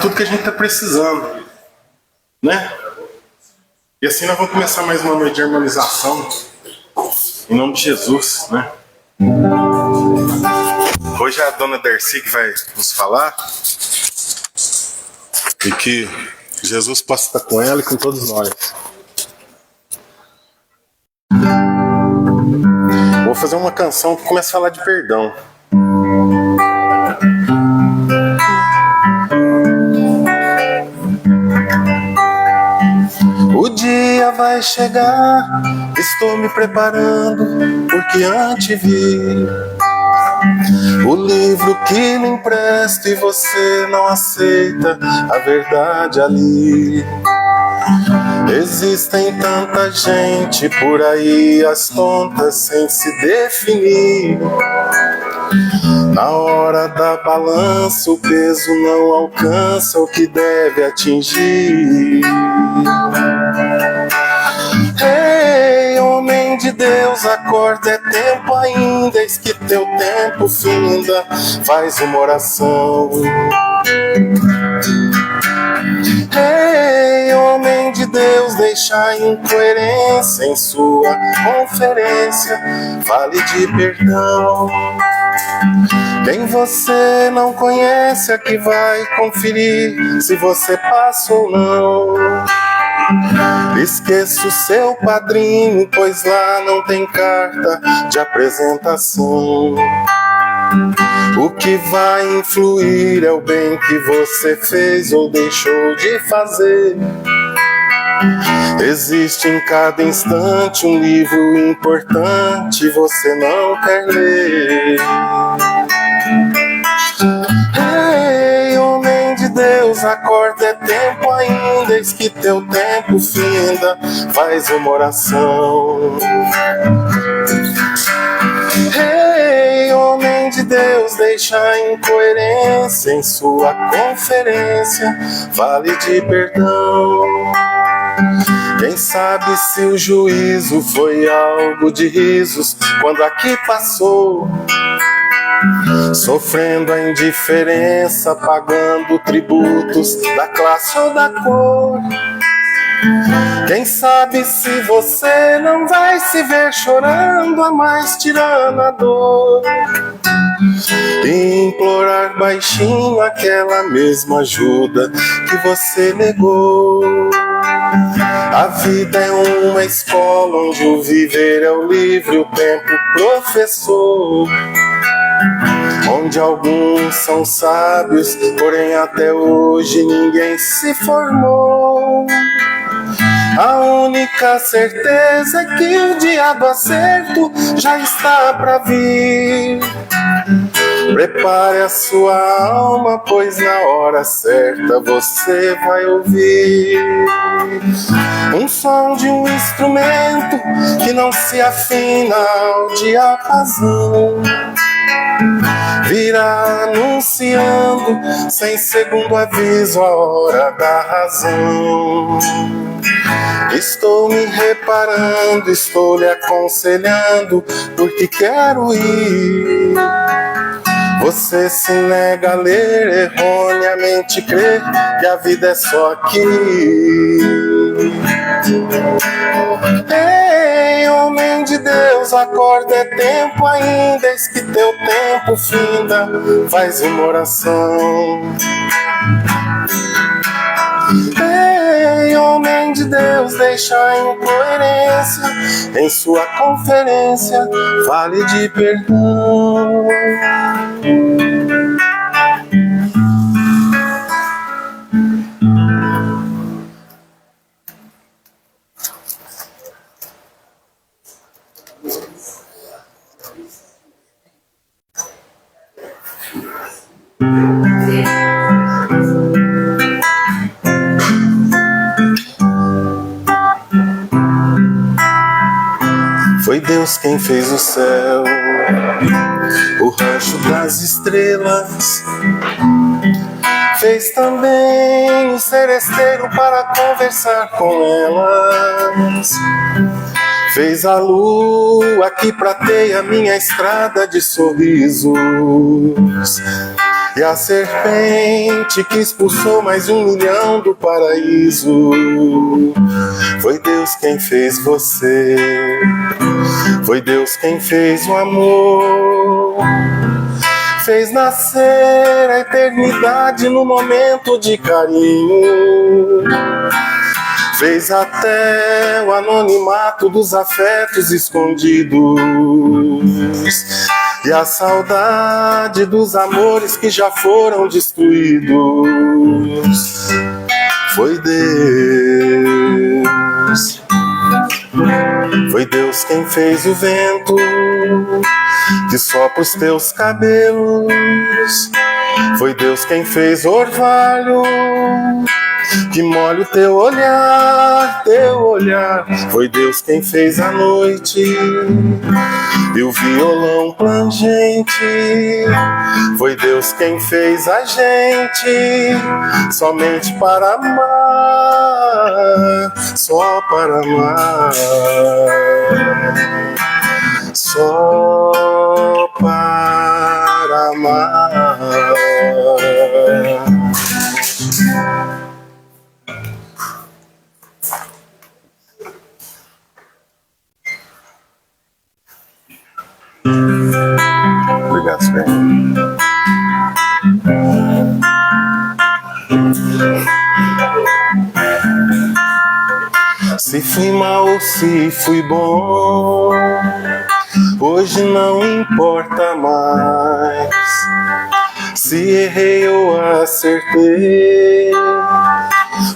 tudo que a gente está precisando, né? E assim nós vamos começar mais uma noite de harmonização, em nome de Jesus, né? Hoje é a dona Darcy que vai nos falar, e que Jesus possa estar com ela e com todos nós. Vou fazer uma canção que começa a falar de perdão. O dia vai chegar, estou me preparando, porque antevi o livro que me empresto e você não aceita a verdade ali. Existem tanta gente por aí, as tontas sem se definir. Na hora da balança o peso não alcança o que deve atingir. Ei, homem de Deus, acorda, é tempo ainda, eis que teu tempo finda, faz uma oração. Ei, homem de Deus, deixa a incoerência em sua conferência, fale de perdão. Quem você não conhece é que vai conferir se você passa ou não. Esqueça o seu padrinho, pois lá não tem carta de apresentação. O que vai influir é o bem que você fez ou deixou de fazer. Existe em cada instante um livro importante, você não quer ler. Ei, homem de Deus, acorda, é tempo ainda, eis que teu tempo finda, faz uma oração. Ei, homem de Deus, deixa a incoerência em sua conferência, fale de perdão. Quem sabe se o juízo foi algo de risos quando aqui passou, sofrendo a indiferença, pagando tributos da classe ou da cor. Quem sabe se você não vai se ver chorando a mais tirana dor, e implorar baixinho aquela mesma ajuda que você negou. A vida é uma escola onde o viver é o livre, o tempo professor, onde alguns são sábios, porém até hoje ninguém se formou. A única certeza é que o dia do acerto já está pra vir. Prepare a sua alma, pois na hora certa você vai ouvir um som de um instrumento que não se afina ao diapasão, virá anunciando sem segundo aviso a hora da razão. Estou me reparando, estou lhe aconselhando, porque quero ir. Você se nega a ler, erroneamente crê que a vida é só aqui. Ei, homem de Deus, acorda, é tempo ainda, eis que teu tempo finda, faz uma oração. Ei, homem de Deus, deixa a incoerência em sua conferência, fale de perdão. Foi Deus quem fez o céu, o rancho das estrelas. Fez também o seresteiro para conversar com elas. Fez a lua que prateia minha estrada de sorrisos. E a serpente que expulsou mais 1 milhão do paraíso, foi Deus quem fez você. Foi Deus quem fez o amor, fez nascer a eternidade no momento de carinho, fez até o anonimato dos afetos escondidos e a saudade dos amores que já foram destruídos. Foi Deus. Foi Deus quem fez o vento que sopra os teus cabelos. Foi Deus quem fez o orvalho que molha o teu olhar, teu olhar. Foi Deus quem fez a noite e o violão plangente. Foi Deus quem fez a gente somente para amar, só para amar, só para amar. Obrigado, Senhor. Se fui mal ou se fui bom, hoje não importa mais. Se errei ou acertei,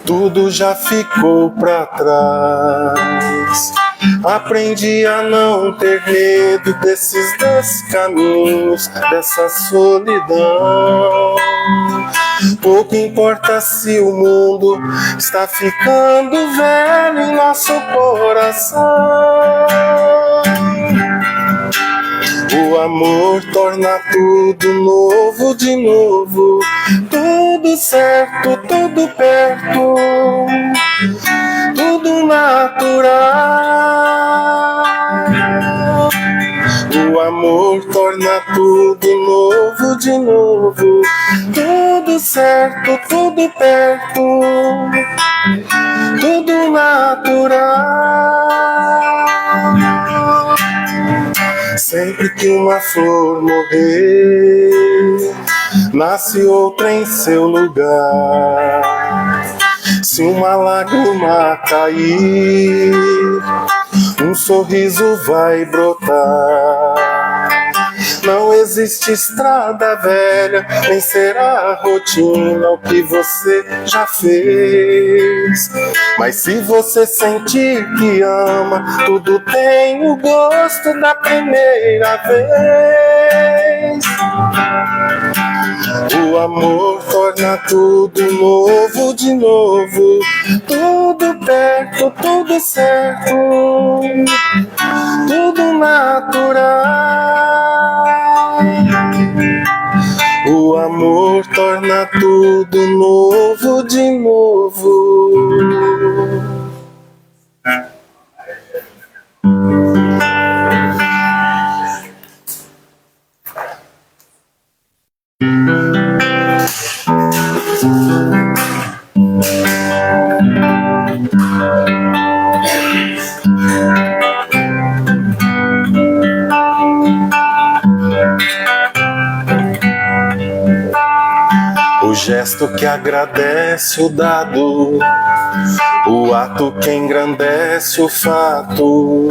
tudo já ficou pra trás. Aprendi a não ter medo desses 2 caminhos, dessa solidão. Pouco importa se o mundo está ficando velho em nosso coração. O amor torna tudo novo de novo, tudo certo, tudo perto, tudo natural. O amor torna tudo novo de novo, tudo certo, tudo perto, tudo natural. Sempre que uma flor morrer, nasce outra em seu lugar. Se uma lágrima cair, um sorriso vai brotar. Não existe estrada velha, nem será rotina o que você já fez. Mas se você sentir que ama, tudo tem o gosto da primeira vez. O amor torna tudo novo de novo, tudo perto, tudo certo, tudo natural. O amor torna tudo novo de novo. O gesto que agradece o dado, o ato que engrandece o fato,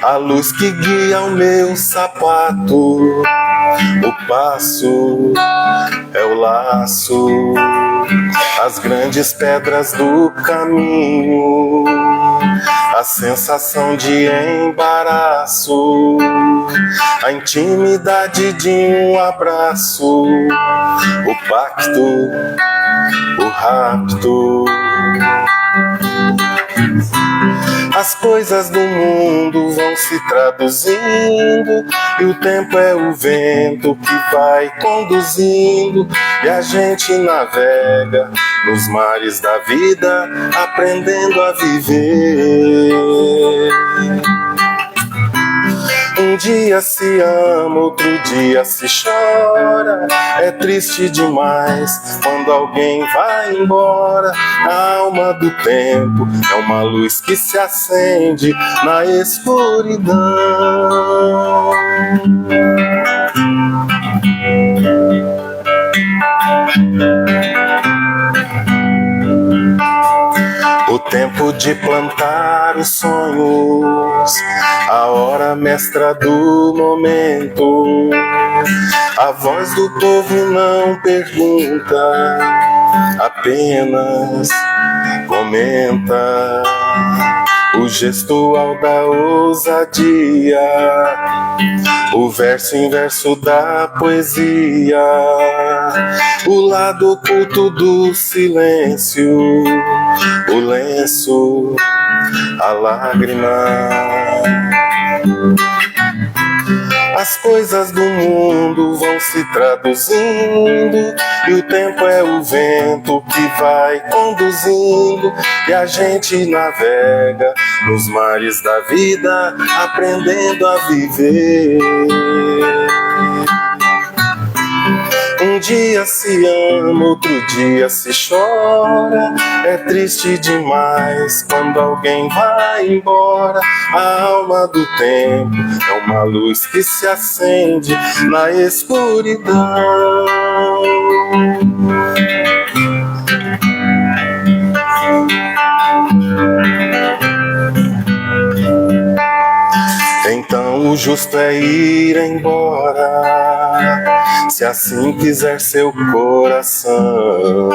a luz que guia o meu sapato, o passo é o laço, as grandes pedras do caminho, a sensação de embaraço, a intimidade de um abraço, o pacto, o rapto. As coisas do mundo vão se traduzindo e o tempo é o vento que vai conduzindo e a gente navega nos mares da vida, aprendendo a viver. Um dia se ama, outro dia se chora. É triste demais quando alguém vai embora. A alma do tempo é uma luz que se acende na escuridão. O tempo de plantar os sonhos, a hora mestra do momento. A voz do povo não pergunta, apenas comenta. O gestual da ousadia, o verso em verso da poesia, o lado oculto do silêncio, o lenço, a lágrima. As coisas do mundo vão se traduzindo, e o tempo é o vento que vai conduzindo, e a gente navega nos mares da vida, aprendendo a viver. Um dia se ama, outro dia se chora. É triste demais quando alguém vai embora. A alma do tempo é uma luz que se acende na escuridão. Então o justo é ir embora, se assim quiser seu coração.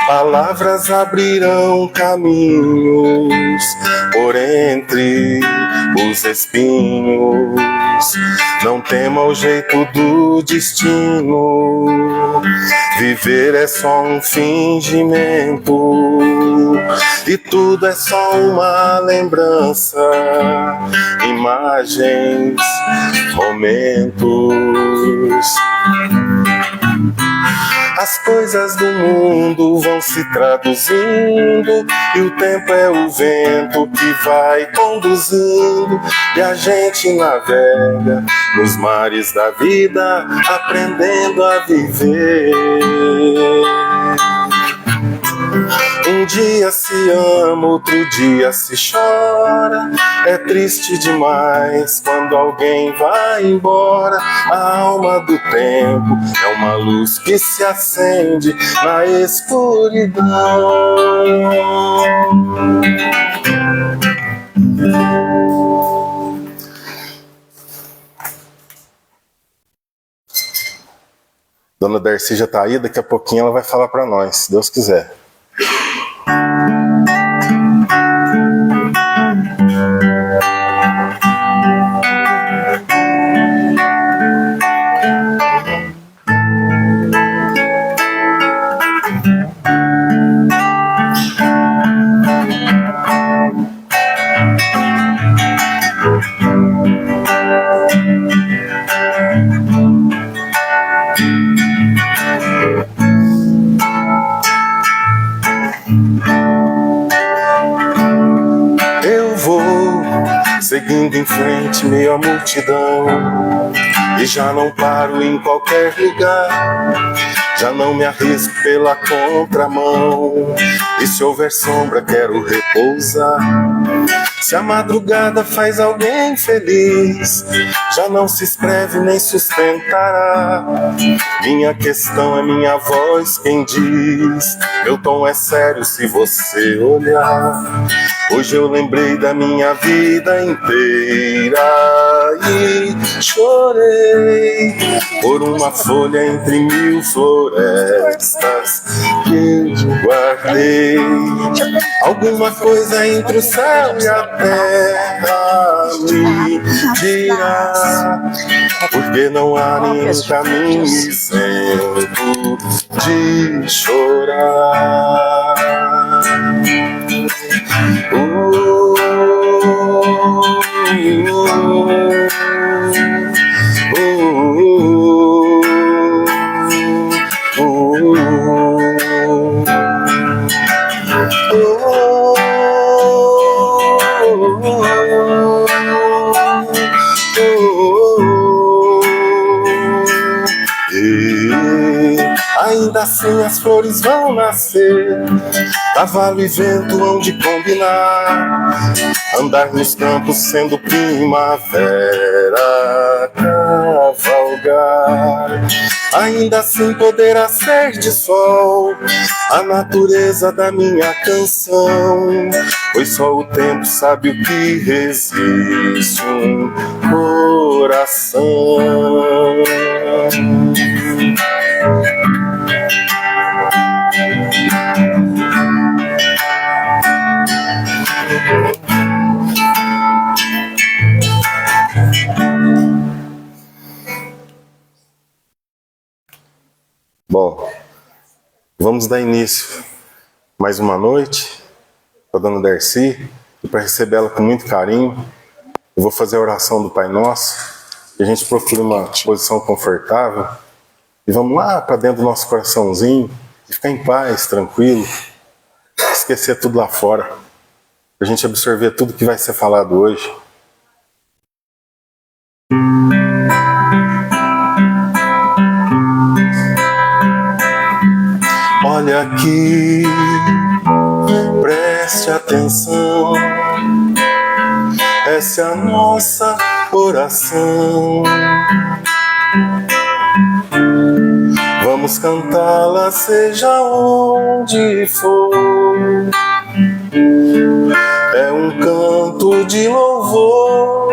Palavras abrirão caminhos por entre os espinhos. Não tema o jeito do destino, viver é só um fingimento, e tudo é só uma lembrança, imagens, momentos. As coisas do mundo vão se traduzindo, e o tempo é o vento que vai conduzindo, e a gente navega nos mares da vida, aprendendo a viver. Um dia se ama, outro dia se chora. É triste demais quando alguém vai embora. A alma do tempo é uma luz que se acende na escuridão. Dona Darcy já tá aí, daqui a pouquinho ela vai falar para nós, se Deus quiser. Seguindo em frente, meio à multidão, e já não paro em qualquer lugar, já não me arrisco pela contramão, e se houver sombra quero repousar. Se a madrugada faz alguém feliz, já não se escreve nem sustentará. Minha questão é minha voz quem diz, meu tom é sério se você olhar. Hoje eu lembrei da minha vida inteira e chorei por uma folha entre 1000 florestas que eu guardei. Alguma coisa entre o céu e a terra me dirá, porque não há nenhum caminho isento de chorar. assim as flores vão nascer. Cavalo e vento hão de combinar, andar nos campos sendo primavera, cavalgar. Ainda assim poderá ser de sol a natureza da minha canção, pois só o tempo sabe o que resiste um coração. Bom, vamos dar início mais uma noite para a dona Darcy, e para recebê-la com muito carinho, eu vou fazer a oração do Pai Nosso, e a gente procura uma posição confortável, e vamos lá para dentro do nosso coraçãozinho, e ficar em paz, tranquilo, esquecer tudo lá fora, para a gente absorver tudo que vai ser falado hoje. Olha aqui, preste atenção, essa é a nossa oração. Vamos cantá-la seja onde for. É um canto de louvor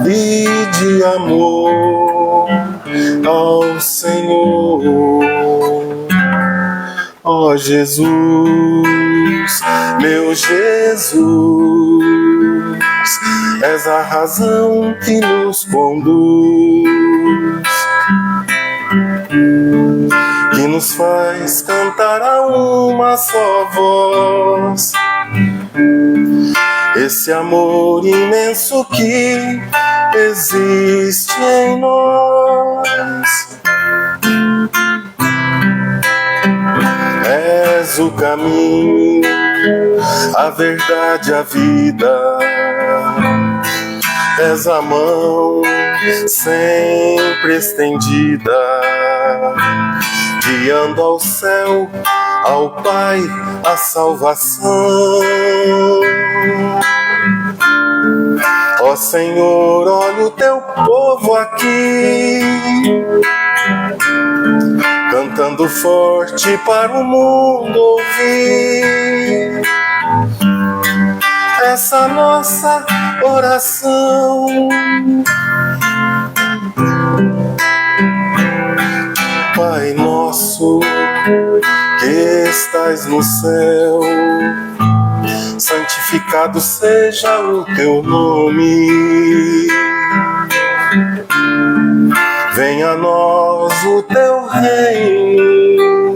e de amor ao Senhor. Ó Jesus, meu Jesus, és a razão que nos conduz, que nos faz cantar a uma só voz, esse amor imenso que existe em nós. És o caminho, a verdade, a vida. És a mão sempre estendida, guiando ao céu, ao Pai, a salvação. Ó Senhor, olha o teu povo aqui, cantando forte para o mundo ouvir essa nossa oração. Pai nosso que estais no céu, santificado seja o teu nome. Venha a nós o teu reino,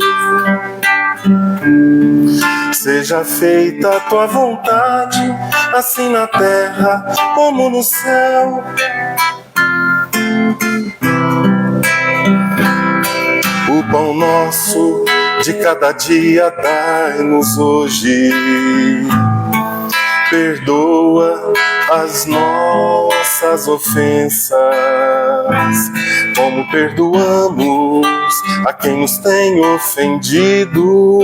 seja feita a tua vontade, assim na terra como no céu. O pão nosso de cada dia dai-nos hoje. Perdoa as nossas ofensas, como perdoamos a quem nos tem ofendido.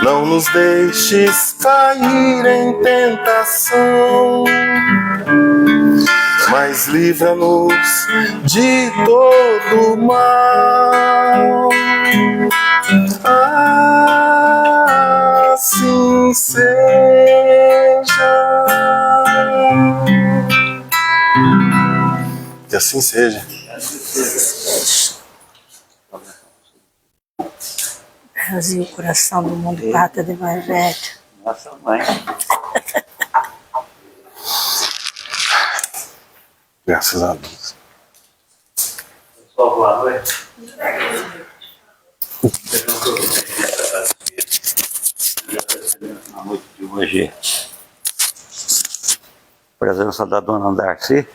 Não nos deixes cair em tentação, mas livra-nos de todo mal. Assim seja. Que assim seja. Brasil, coração do mundo, pátria do Evangelho. Nossa mãe. Graças a Deus. Pessoal, boa noite. Na noite de hoje, a presença da dona Darcy,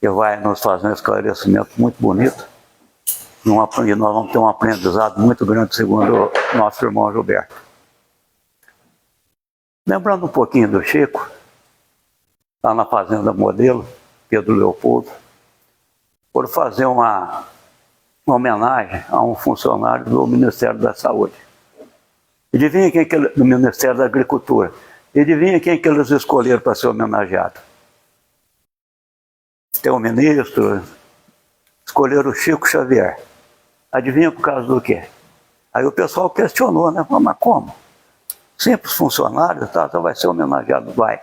que vai nos fazer um esclarecimento muito bonito. E nós vamos ter um aprendizado muito grande, segundo o nosso irmão Gilberto. Lembrando um pouquinho do Chico, lá na Fazenda Modelo, Pedro Leopoldo, por fazer uma uma homenagem a um funcionário do Ministério da Saúde. Adivinha quem que do Ministério da Agricultura? Adivinha quem que eles escolheram para ser homenageado? Tem um ministro, escolheram o Chico Xavier. Adivinha por causa do quê? Aí o pessoal questionou, né? Mas como? Simples funcionário, tá, vai ser homenageado, vai.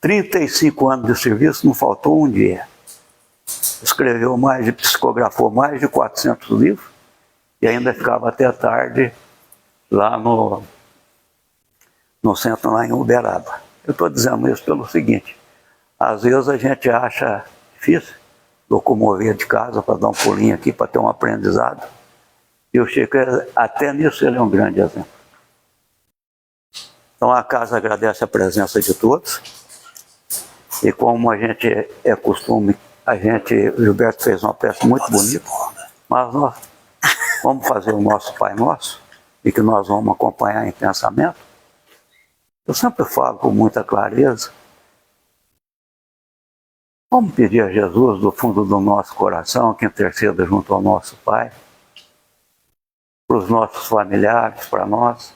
35 anos de serviço, não faltou um dia. Escreveu psicografou mais de 400 livros e ainda ficava até tarde lá no centro, lá em Uberaba. Eu estou dizendo isso pelo seguinte, às vezes a gente acha difícil locomover de casa para dar um pulinho aqui, para ter um aprendizado. E o Chico, até nisso, ele é um grande exemplo. Então a casa agradece a presença de todos. E como a gente é costume, o Gilberto fez uma peça muito bonita, mas nós vamos fazer o nosso Pai Nosso, e que nós vamos acompanhar em pensamento. Eu sempre falo com muita clareza, vamos pedir a Jesus do fundo do nosso coração que interceda junto ao nosso Pai, para os nossos familiares, para nós,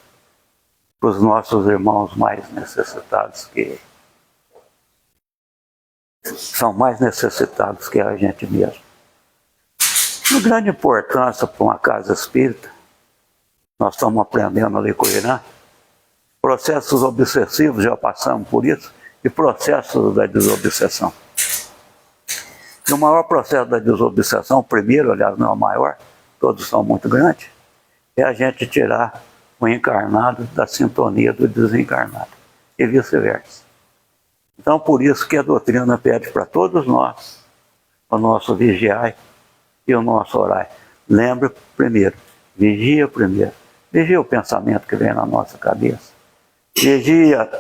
para os nossos irmãos mais necessitados, que são mais necessitados que a gente mesmo. Uma grande importância para uma casa espírita, nós estamos aprendendo ali com o Irã, processos obsessivos, já passamos por isso, e processos da desobsessão. E o maior processo da desobsessão, o primeiro, aliás, não é o maior, todos são muito grandes, é a gente tirar o encarnado da sintonia do desencarnado, e vice-versa. Então, por isso que a doutrina pede para todos nós, o nosso vigiai e o nosso orai. Lembre primeiro, vigia primeiro. Vigia o pensamento que vem na nossa cabeça. Vigia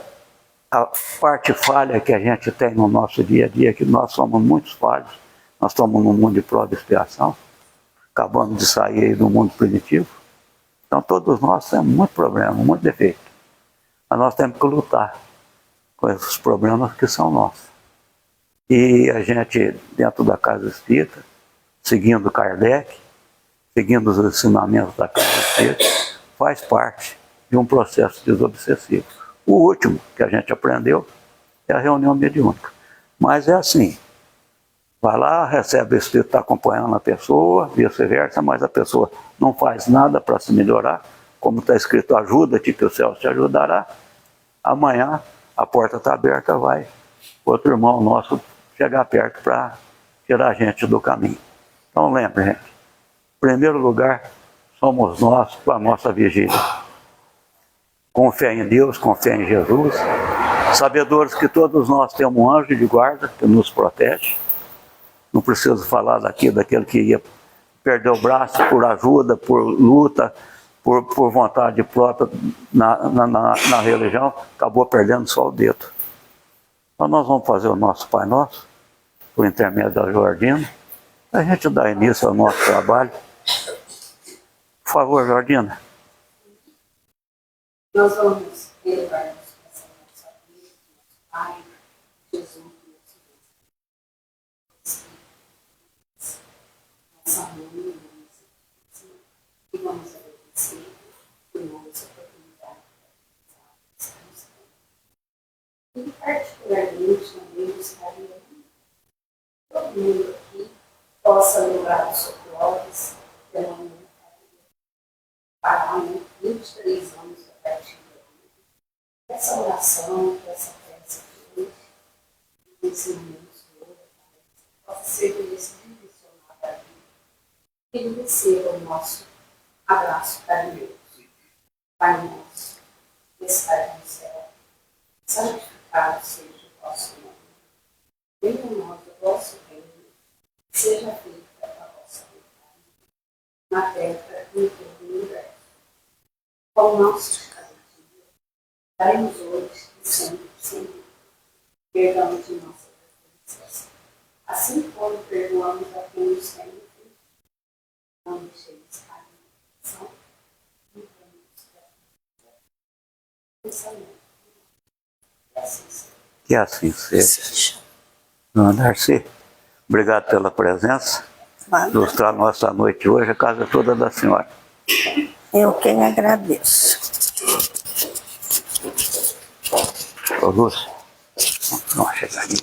a parte falha que a gente tem no nosso dia a dia, que nós somos muitos falhos. Nós estamos num mundo de prova e expiação. Acabamos de sair aí do mundo primitivo. Então, todos nós temos muito problema, muito defeito. Mas nós temos que lutar com esses problemas que são nossos. E a gente, dentro da casa espírita, seguindo Kardec, seguindo os ensinamentos da casa espírita, faz parte de um processo desobsessivo. O último que a gente aprendeu é a reunião mediúnica. Mas é assim, vai lá, recebe o espírito, está acompanhando a pessoa, vice-versa, mas a pessoa não faz nada para se melhorar, como está escrito, ajuda-te que o céu te ajudará. Amanhã a porta está aberta, vai outro irmão nosso chegar perto para tirar a gente do caminho. Então lembre, gente, em primeiro lugar, somos nós com a nossa vigília. Com fé em Deus, com fé em Jesus, sabedores que todos nós temos um anjo de guarda que nos protege. Não preciso falar daquele que ia perder o braço por ajuda, por luta, por vontade própria na religião, acabou perdendo só o dedo. Então nós vamos fazer o nosso Pai Nosso, por intermédio da Jordina, a gente dá início ao nosso trabalho. Por favor, Jordina. Nós vamos elevar nosso pensamento a Deus, nosso Pai, Jesus, nosso Deus. Nossa mãe, e vamos agradecer por mais oportunidade de e particularmente também gostaria que todo mundo aqui possa lembrar dos socorros pela manhã para 23 anos da partida essa oração, essa peça de hoje, os ensinamentos de hoje, possa ser direcionada a vida e ele receba o nosso abraço carinhoso. Pai nosso, que estás no céu, santificado seja o vosso nome. Venha a nós o vosso reino, seja feita a vossa vontade, na terra e em todo o universo. Com o nosso de cada dia, daremos hoje e sempre, sempre, perdão de nossas ofensas, assim como perdoamos a quem nos tem ofendido. Não deixemos cair na tentação, e pensamento. E assim seja. Que assim seja. Darcy, obrigado pela presença. ilustrar nossa noite hoje, a casa toda da senhora. Eu quem agradeço. Ô, Lúcia, vamos chegar ali.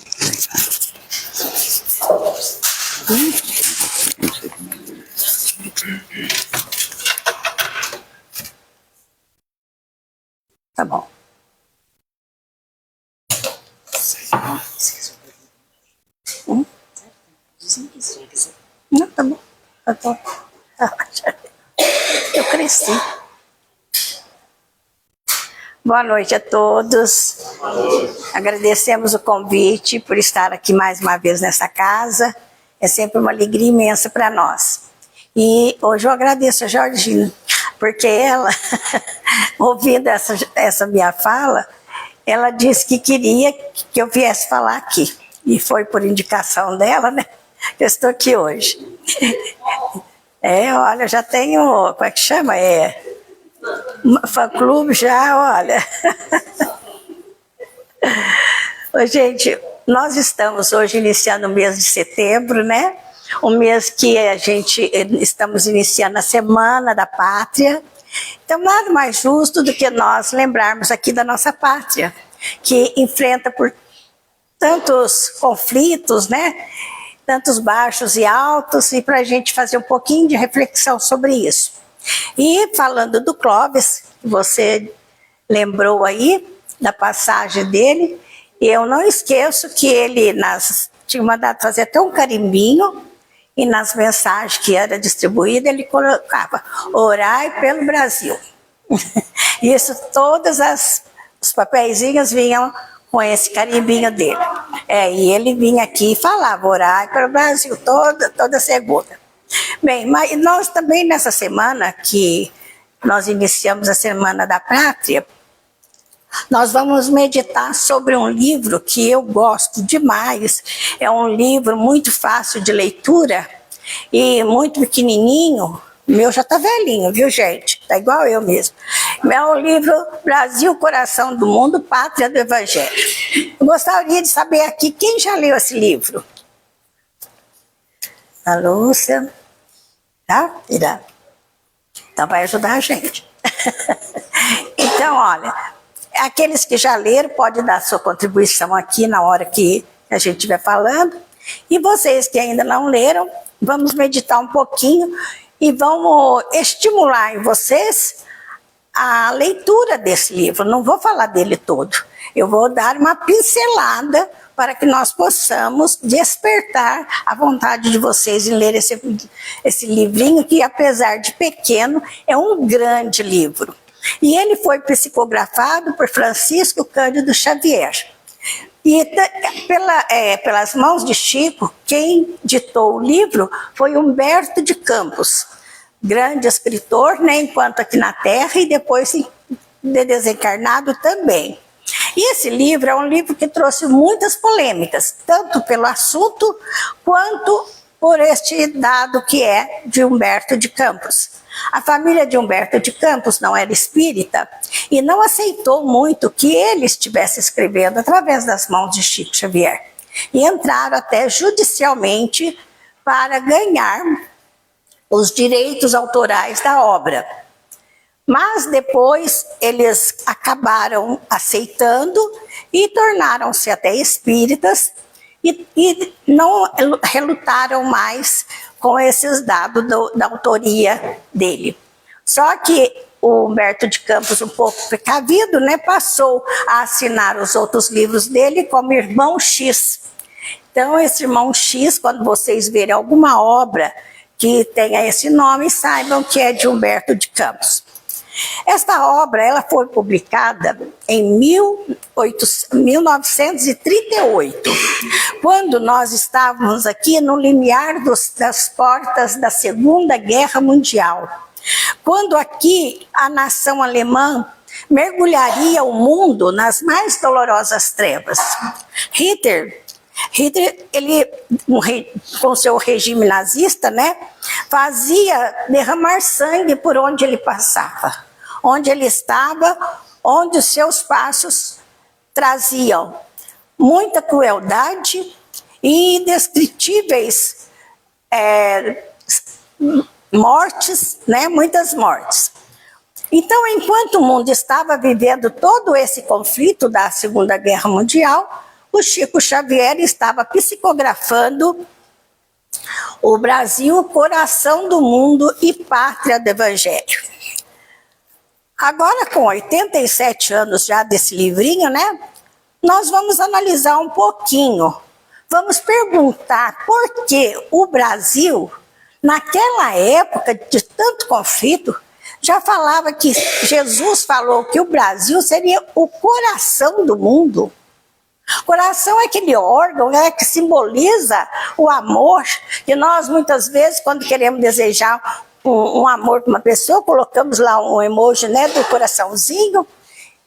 Tá bom. Não, tá bom. Tá bom. Eu cresci. Boa noite a todos. Agradecemos o convite por estar aqui mais uma vez nessa casa. É sempre uma alegria imensa para nós. E hoje eu agradeço a Georgina, porque ela, ouvindo essa minha fala, ela disse que queria que eu viesse falar aqui. E foi por indicação dela, né, que eu estou aqui hoje. Olha, já tenho, como é que chama? Fã-clube já, olha. Gente, nós estamos hoje iniciando o mês de setembro, né? Um mês que estamos iniciando a Semana da Pátria. Então, nada mais justo do que nós lembrarmos aqui da nossa pátria, que enfrenta por tantos conflitos, né? Tantos baixos e altos, e para a gente fazer um pouquinho de reflexão sobre isso. E falando do Clóvis, você lembrou aí da passagem dele, eu não esqueço que ele tinha mandado fazer até um carimbinho, e nas mensagens que era distribuída ele colocava: orai pelo Brasil. Isso, todas os papeizinhos vinham com esse carimbinho dele. E ele vinha aqui e falava: orai pelo Brasil, toda segunda. Bem, mas nós também nessa semana que nós iniciamos a Semana da Pátria, nós vamos meditar sobre um livro que eu gosto demais. É um livro muito fácil de leitura e muito pequenininho. O meu já está velhinho, viu, gente? Está igual eu mesmo. É o livro Brasil, Coração do Mundo, Pátria do Evangelho. Eu gostaria de saber aqui quem já leu esse livro. A Lúcia. Tá? Então vai ajudar a gente. Então, olha, aqueles que já leram podem dar sua contribuição aqui na hora que a gente estiver falando. E vocês que ainda não leram, vamos meditar um pouquinho e vamos estimular em vocês a leitura desse livro. Não vou falar dele todo. Eu vou dar uma pincelada para que nós possamos despertar a vontade de vocês em ler esse livrinho, que apesar de pequeno, é um grande livro. E ele foi psicografado por Francisco Cândido Xavier. E pelas mãos de Chico, quem ditou o livro foi Humberto de Campos, grande escritor, né, enquanto aqui na Terra, e depois de desencarnado também. E esse livro é um livro que trouxe muitas polêmicas, tanto pelo assunto quanto por este dado que é de Humberto de Campos. A família de Humberto de Campos não era espírita e não aceitou muito que ele estivesse escrevendo através das mãos de Chico Xavier. E entraram até judicialmente para ganhar os direitos autorais da obra. Mas depois eles acabaram aceitando e tornaram-se até espíritas e não relutaram mais com esses dados da autoria dele. Só que o Humberto de Campos, um pouco precavido, né, passou a assinar os outros livros dele como Irmão X. Então, esse Irmão X, quando vocês verem alguma obra que tenha esse nome, saibam que é de Humberto de Campos. Esta obra ela foi publicada em 1938, quando nós estávamos aqui no limiar das portas da Segunda Guerra Mundial, quando aqui a nação alemã mergulharia o mundo nas mais dolorosas trevas. Hitler, ele, com seu regime nazista, né, fazia derramar sangue por onde ele passava, onde ele estava, onde os seus passos traziam muita crueldade e indescritíveis mortes, né? Muitas mortes. Então, enquanto o mundo estava vivendo todo esse conflito da Segunda Guerra Mundial, o Chico Xavier estava psicografando o Brasil, coração do mundo e pátria do Evangelho. Agora, com 87 anos já desse livrinho, né? Nós vamos analisar um pouquinho. Vamos perguntar por que o Brasil, naquela época de tanto conflito, já falava que Jesus falou que o Brasil seria o coração do mundo. Coração é aquele órgão, né, que simboliza o amor, e nós muitas vezes, quando queremos desejar um amor para uma pessoa, colocamos lá um emoji, né, do coraçãozinho.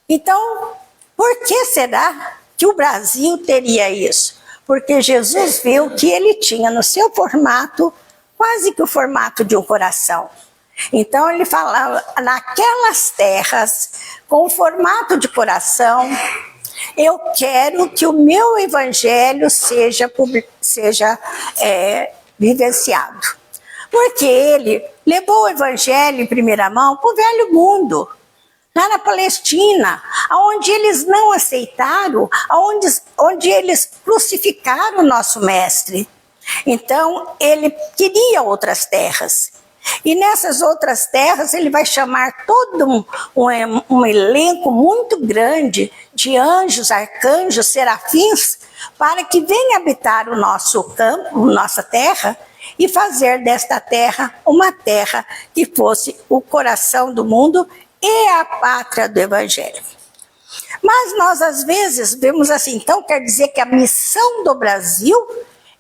Então, por que será que o Brasil teria isso? Porque Jesus viu que ele tinha no seu formato, quase que o formato de um coração. Então ele falava, naquelas terras, com o formato de coração, eu quero que o meu evangelho seja vivenciado. Porque ele levou o evangelho em primeira mão para o velho mundo, lá na Palestina, onde eles não aceitaram, onde eles crucificaram o nosso mestre. Então, ele queria outras terras. E nessas outras terras, ele vai chamar todo um elenco muito grande de anjos, arcanjos, serafins, para que venham habitar o nosso campo, nossa terra, e fazer desta terra uma terra que fosse o coração do mundo e a pátria do Evangelho. Mas nós, às vezes, vemos assim, então quer dizer que a missão do Brasil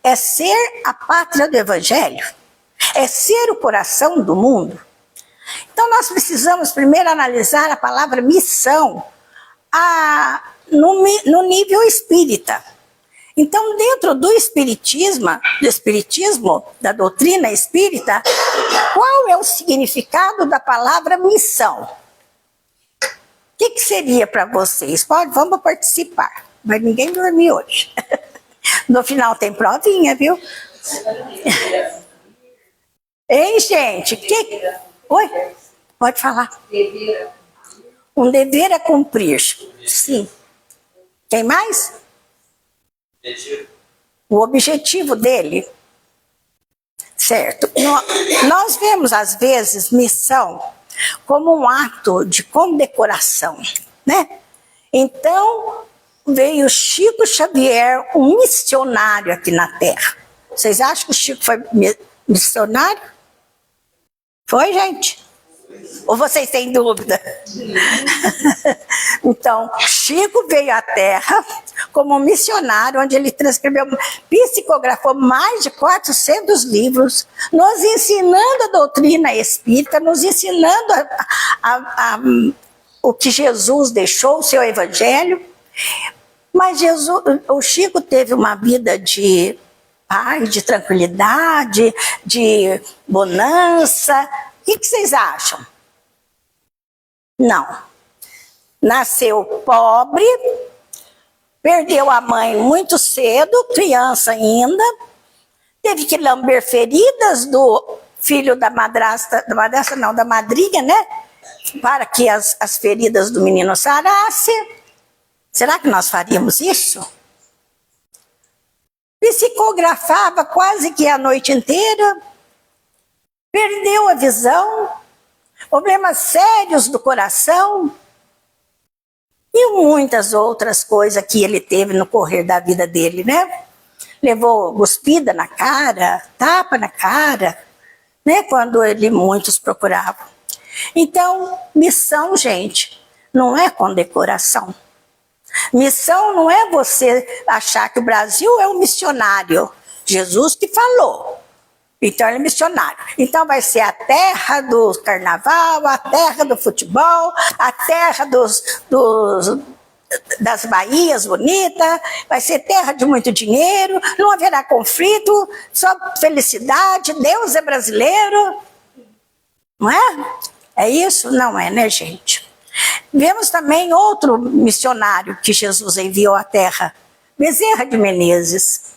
é ser a pátria do Evangelho? É ser o coração do mundo? Então nós precisamos primeiro analisar a palavra missão no nível espírita. Então, dentro do espiritismo, da doutrina espírita, qual é o significado da palavra missão? O que seria para vocês? Vamos participar, mas ninguém dormiu hoje. No final tem provinha, viu? Hein, gente? Oi? Pode falar. Um dever a cumprir. Sim. Tem mais? O objetivo dele. Certo. Nós vemos, às vezes, missão como um ato de condecoração, né? Então, veio Chico Xavier, um missionário aqui na Terra. Vocês acham que o Chico foi missionário? Foi, gente? Ou vocês têm dúvida? Então, Chico veio à Terra como um missionário, onde ele psicografou mais de 400 livros, nos ensinando a doutrina espírita, nos ensinando o que Jesus deixou, o seu evangelho. Mas o Chico teve uma vida de paz, de tranquilidade, de bonança. O que vocês acham? Não. Nasceu pobre, perdeu a mãe muito cedo, criança ainda, teve que lamber feridas do filho da da madrinha, né? Para que as feridas do menino sarassem. Será que nós faríamos isso? Psicografava quase que a noite inteira, perdeu a visão, problemas sérios do coração e muitas outras coisas que ele teve no correr da vida dele, né? Levou cuspida na cara, tapa na cara, né? Quando muitos procuravam. Então, missão, gente, não é condecoração. Missão não é você achar que o Brasil é um missionário. Jesus que falou. Então ele é missionário. Então vai ser a terra do carnaval, a terra do futebol, a terra das baías bonitas, vai ser terra de muito dinheiro, não haverá conflito, só felicidade, Deus é brasileiro. Não é? É isso? Não é, né, gente? Vemos também outro missionário que Jesus enviou à terra, Bezerra de Menezes.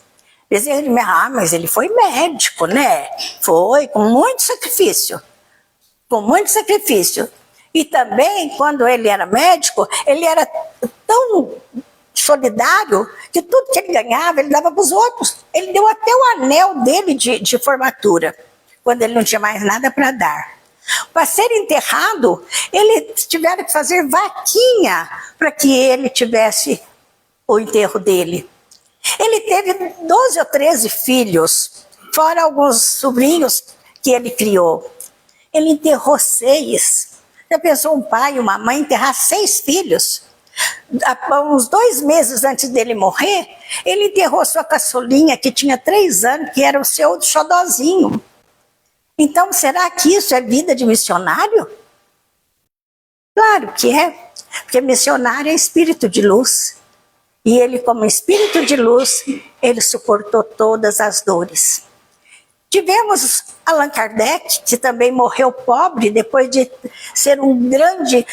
Bezerra de Menezes, mas ele foi médico, né? Foi, com muito sacrifício. Com muito sacrifício. E também, quando ele era médico, ele era tão solidário que tudo que ele ganhava, ele dava para os outros. Ele deu até o anel dele de formatura, quando ele não tinha mais nada para dar. Para ser enterrado, eles tiveram que fazer vaquinha para que ele tivesse o enterro dele. Ele teve 12 ou 13 filhos, fora alguns sobrinhos que ele criou. Ele enterrou 6. Já pensou um pai e uma mãe enterrar 6 filhos? Uns 2 meses antes dele morrer, ele enterrou sua caçulinha, que tinha 3 anos, que era o seu xodozinho. Então, será que isso é vida de missionário? Claro que é, porque missionário é espírito de luz. E ele, como espírito de luz, ele suportou todas as dores. Tivemos Allan Kardec, que também morreu pobre, depois de ser um grande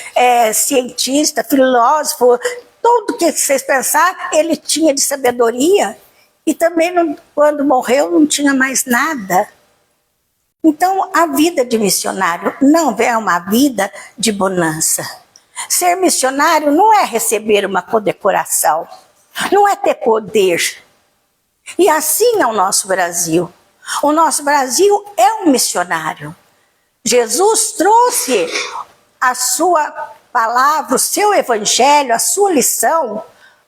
cientista, filósofo, tudo que vocês pensarem, ele tinha de sabedoria. E também, quando morreu, não tinha mais nada. Então, a vida de missionário não é uma vida de bonança. Ser missionário não é receber uma condecoração, não é ter poder. E assim é o nosso Brasil. O nosso Brasil é um missionário. Jesus trouxe a sua palavra, o seu evangelho, a sua lição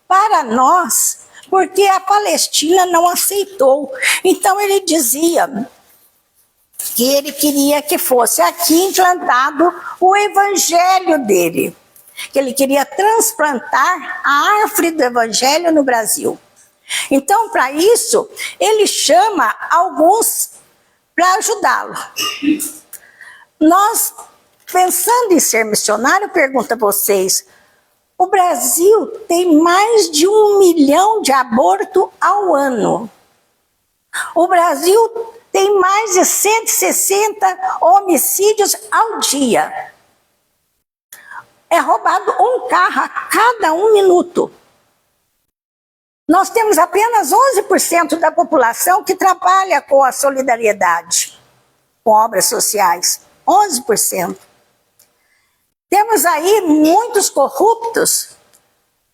para nós, porque a Palestina não aceitou. Então ele dizia que ele queria que fosse aqui implantado o evangelho dele, que ele queria transplantar a árvore do evangelho no Brasil. Então, para isso, ele chama alguns para ajudá-lo. Nós, pensando em ser missionário, eu pergunto a vocês, o Brasil tem mais de 1 milhão de abortos ao ano. O Brasil tem mais de 160 homicídios ao dia. É roubado um carro a cada 1 minuto. Nós temos apenas 11% da população que trabalha com a solidariedade, com obras sociais. 11%. Temos aí muitos corruptos.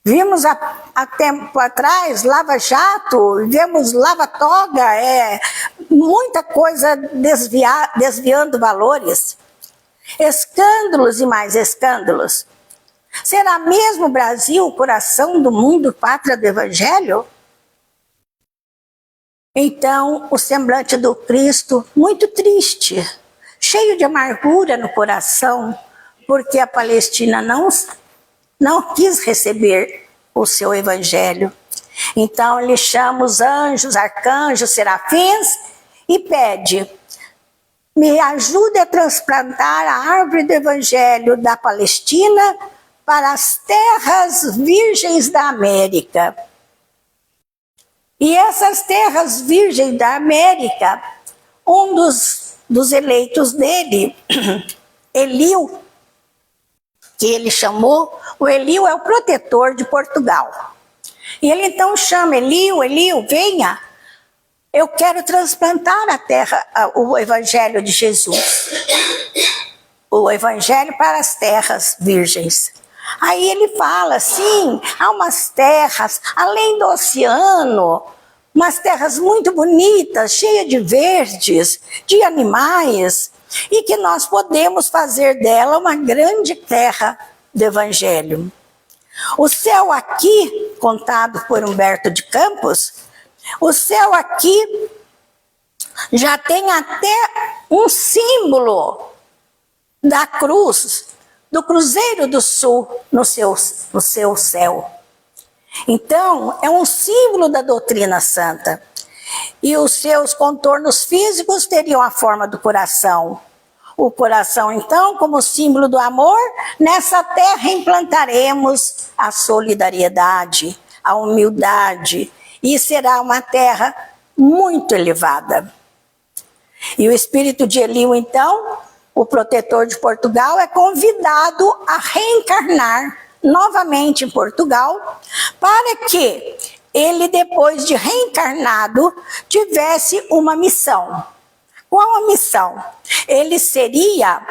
Vimos há tempo atrás Lava Jato, vemos Lava Toga, muita coisa desviando valores. Escândalos e mais escândalos. Será mesmo o Brasil o coração do mundo, pátria do Evangelho? Então, o semblante do Cristo, muito triste, cheio de amargura no coração, porque a Palestina não quis receber o seu Evangelho. Então, ele chama os anjos, arcanjos, serafins e pede: me ajude a transplantar a árvore do Evangelho da Palestina para as terras virgens da América. E essas terras virgens da América, um dos eleitos dele, Eliu, que ele chamou, o Eliu é o protetor de Portugal. E ele então chama Eliu, venha, eu quero transplantar a terra, o Evangelho de Jesus. O Evangelho para as terras virgens. Aí ele fala, sim, há umas terras além do oceano, umas terras muito bonitas, cheias de verdes, de animais, e que nós podemos fazer dela uma grande terra do Evangelho. O céu aqui, contado por Humberto de Campos, o céu aqui já tem até um símbolo da cruz, do Cruzeiro do Sul no seu céu. Então, é um símbolo da doutrina santa. E os seus contornos físicos teriam a forma do coração. O coração, então, como símbolo do amor, nessa terra implantaremos a solidariedade, a humildade, e será uma terra muito elevada. E o espírito de Eliu, então, o protetor de Portugal, é convidado a reencarnar novamente em Portugal, para que ele, depois de reencarnado, tivesse uma missão. Qual a missão? Ele seria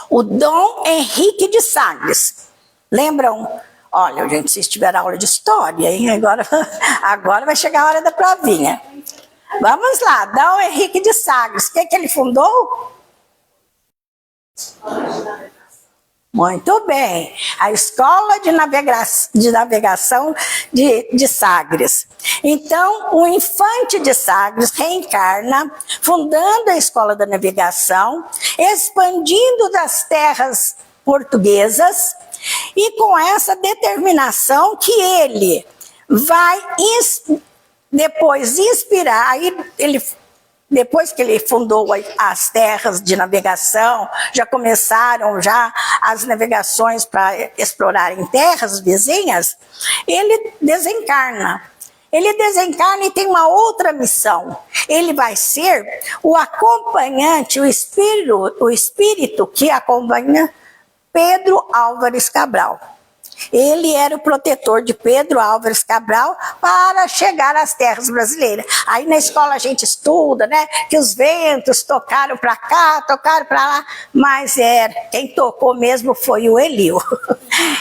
o Dom Henrique de Sagres. Lembram? Olha, gente, se tiver aula de história, hein? Agora vai chegar a hora da provinha. Vamos lá, Dom Henrique de Sagres. O que ele fundou? Muito bem, a Escola de Navegação de Sagres. Então, o infante de Sagres reencarna, fundando a Escola da Navegação, expandindo das terras portuguesas, e com essa determinação que ele vai depois inspirar, aí depois que ele fundou as terras de navegação, já começaram as navegações para explorar em terras vizinhas, ele desencarna. Ele desencarna e tem uma outra missão. Ele vai ser o acompanhante, o espírito que acompanha Pedro Álvares Cabral. Ele era o protetor de Pedro Álvares Cabral para chegar às terras brasileiras. Aí na escola a gente estuda, né, que os ventos tocaram para cá, tocaram para lá, mas quem tocou mesmo foi o Elio.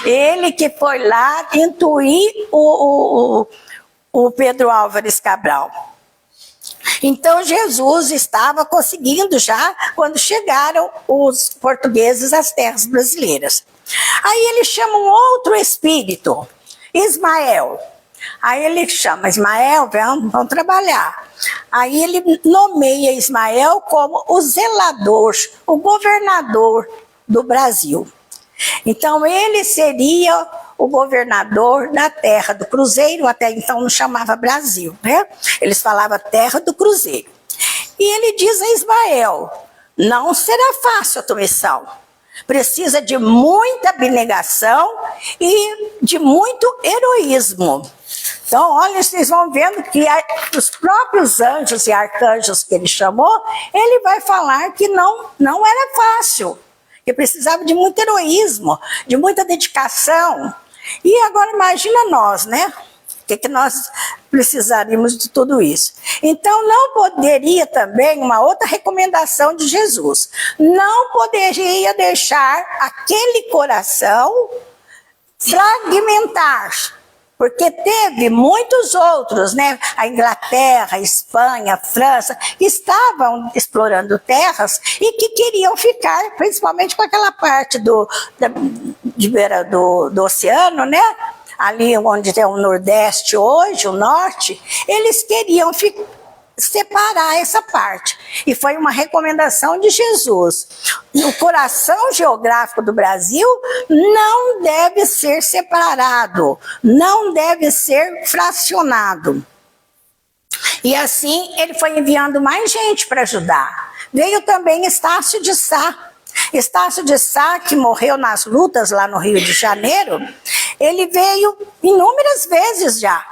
Ele que foi lá intuir o Pedro Álvares Cabral. Então Jesus estava conseguindo já quando chegaram os portugueses às terras brasileiras. Aí ele chama um outro espírito, Ismael. Aí ele chama Ismael, vamos trabalhar. Aí ele nomeia Ismael como o zelador, o governador do Brasil. Então ele seria o governador da terra do Cruzeiro, até então não chamava Brasil, né? Eles falavam terra do Cruzeiro. E ele diz a Ismael, não será fácil a tua missão. Precisa de muita abnegação e de muito heroísmo. Então, olha, vocês vão vendo que os próprios anjos e arcanjos que ele chamou, ele vai falar que não era fácil, que precisava de muito heroísmo, de muita dedicação. E agora imagina nós, né? O que nós precisaríamos de tudo isso? Então, não poderia também, uma outra recomendação de Jesus, não poderia deixar aquele coração fragmentar, porque teve muitos outros, né? A Inglaterra, a Espanha, a França, que estavam explorando terras e que queriam ficar, principalmente com aquela parte de beira do oceano, né? Ali onde tem o Nordeste hoje, o Norte, eles queriam separar essa parte. E foi uma recomendação de Jesus. O coração geográfico do Brasil não deve ser separado, não deve ser fracionado. E assim ele foi enviando mais gente para ajudar. Veio também Estácio de Sá. Estácio de Sá, que morreu nas lutas lá no Rio de Janeiro, ele veio inúmeras vezes já.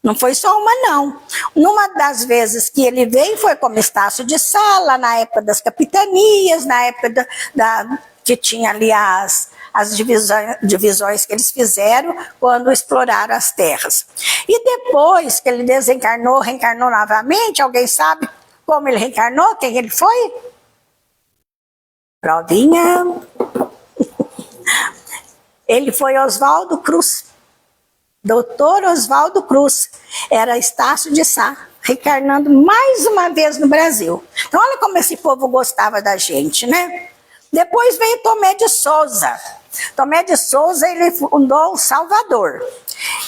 Não foi só uma, não. Numa das vezes que ele veio foi como Estácio de Sá, lá na época das capitanias, na época que tinha ali as divisões que eles fizeram quando exploraram as terras. E depois que ele desencarnou, reencarnou novamente, alguém sabe como ele reencarnou? Quem ele foi? Provinha. Ele foi Oswaldo Cruz. Doutor Oswaldo Cruz. Era Estácio de Sá, reencarnando mais uma vez no Brasil. Então olha como esse povo gostava da gente, né? Depois veio Tomé de Souza. Tomé de Souza, ele fundou o Salvador.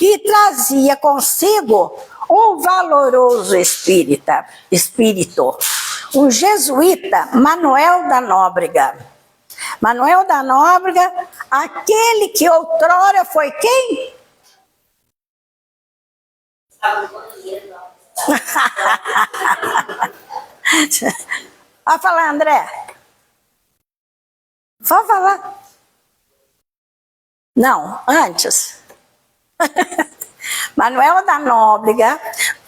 E trazia consigo um valoroso espírito, um jesuíta, Manuel da Nóbrega. Manuel da Nóbrega, aquele que outrora foi quem? Pode falar, André. Pode falar. Não, antes. Manuel da Nóbrega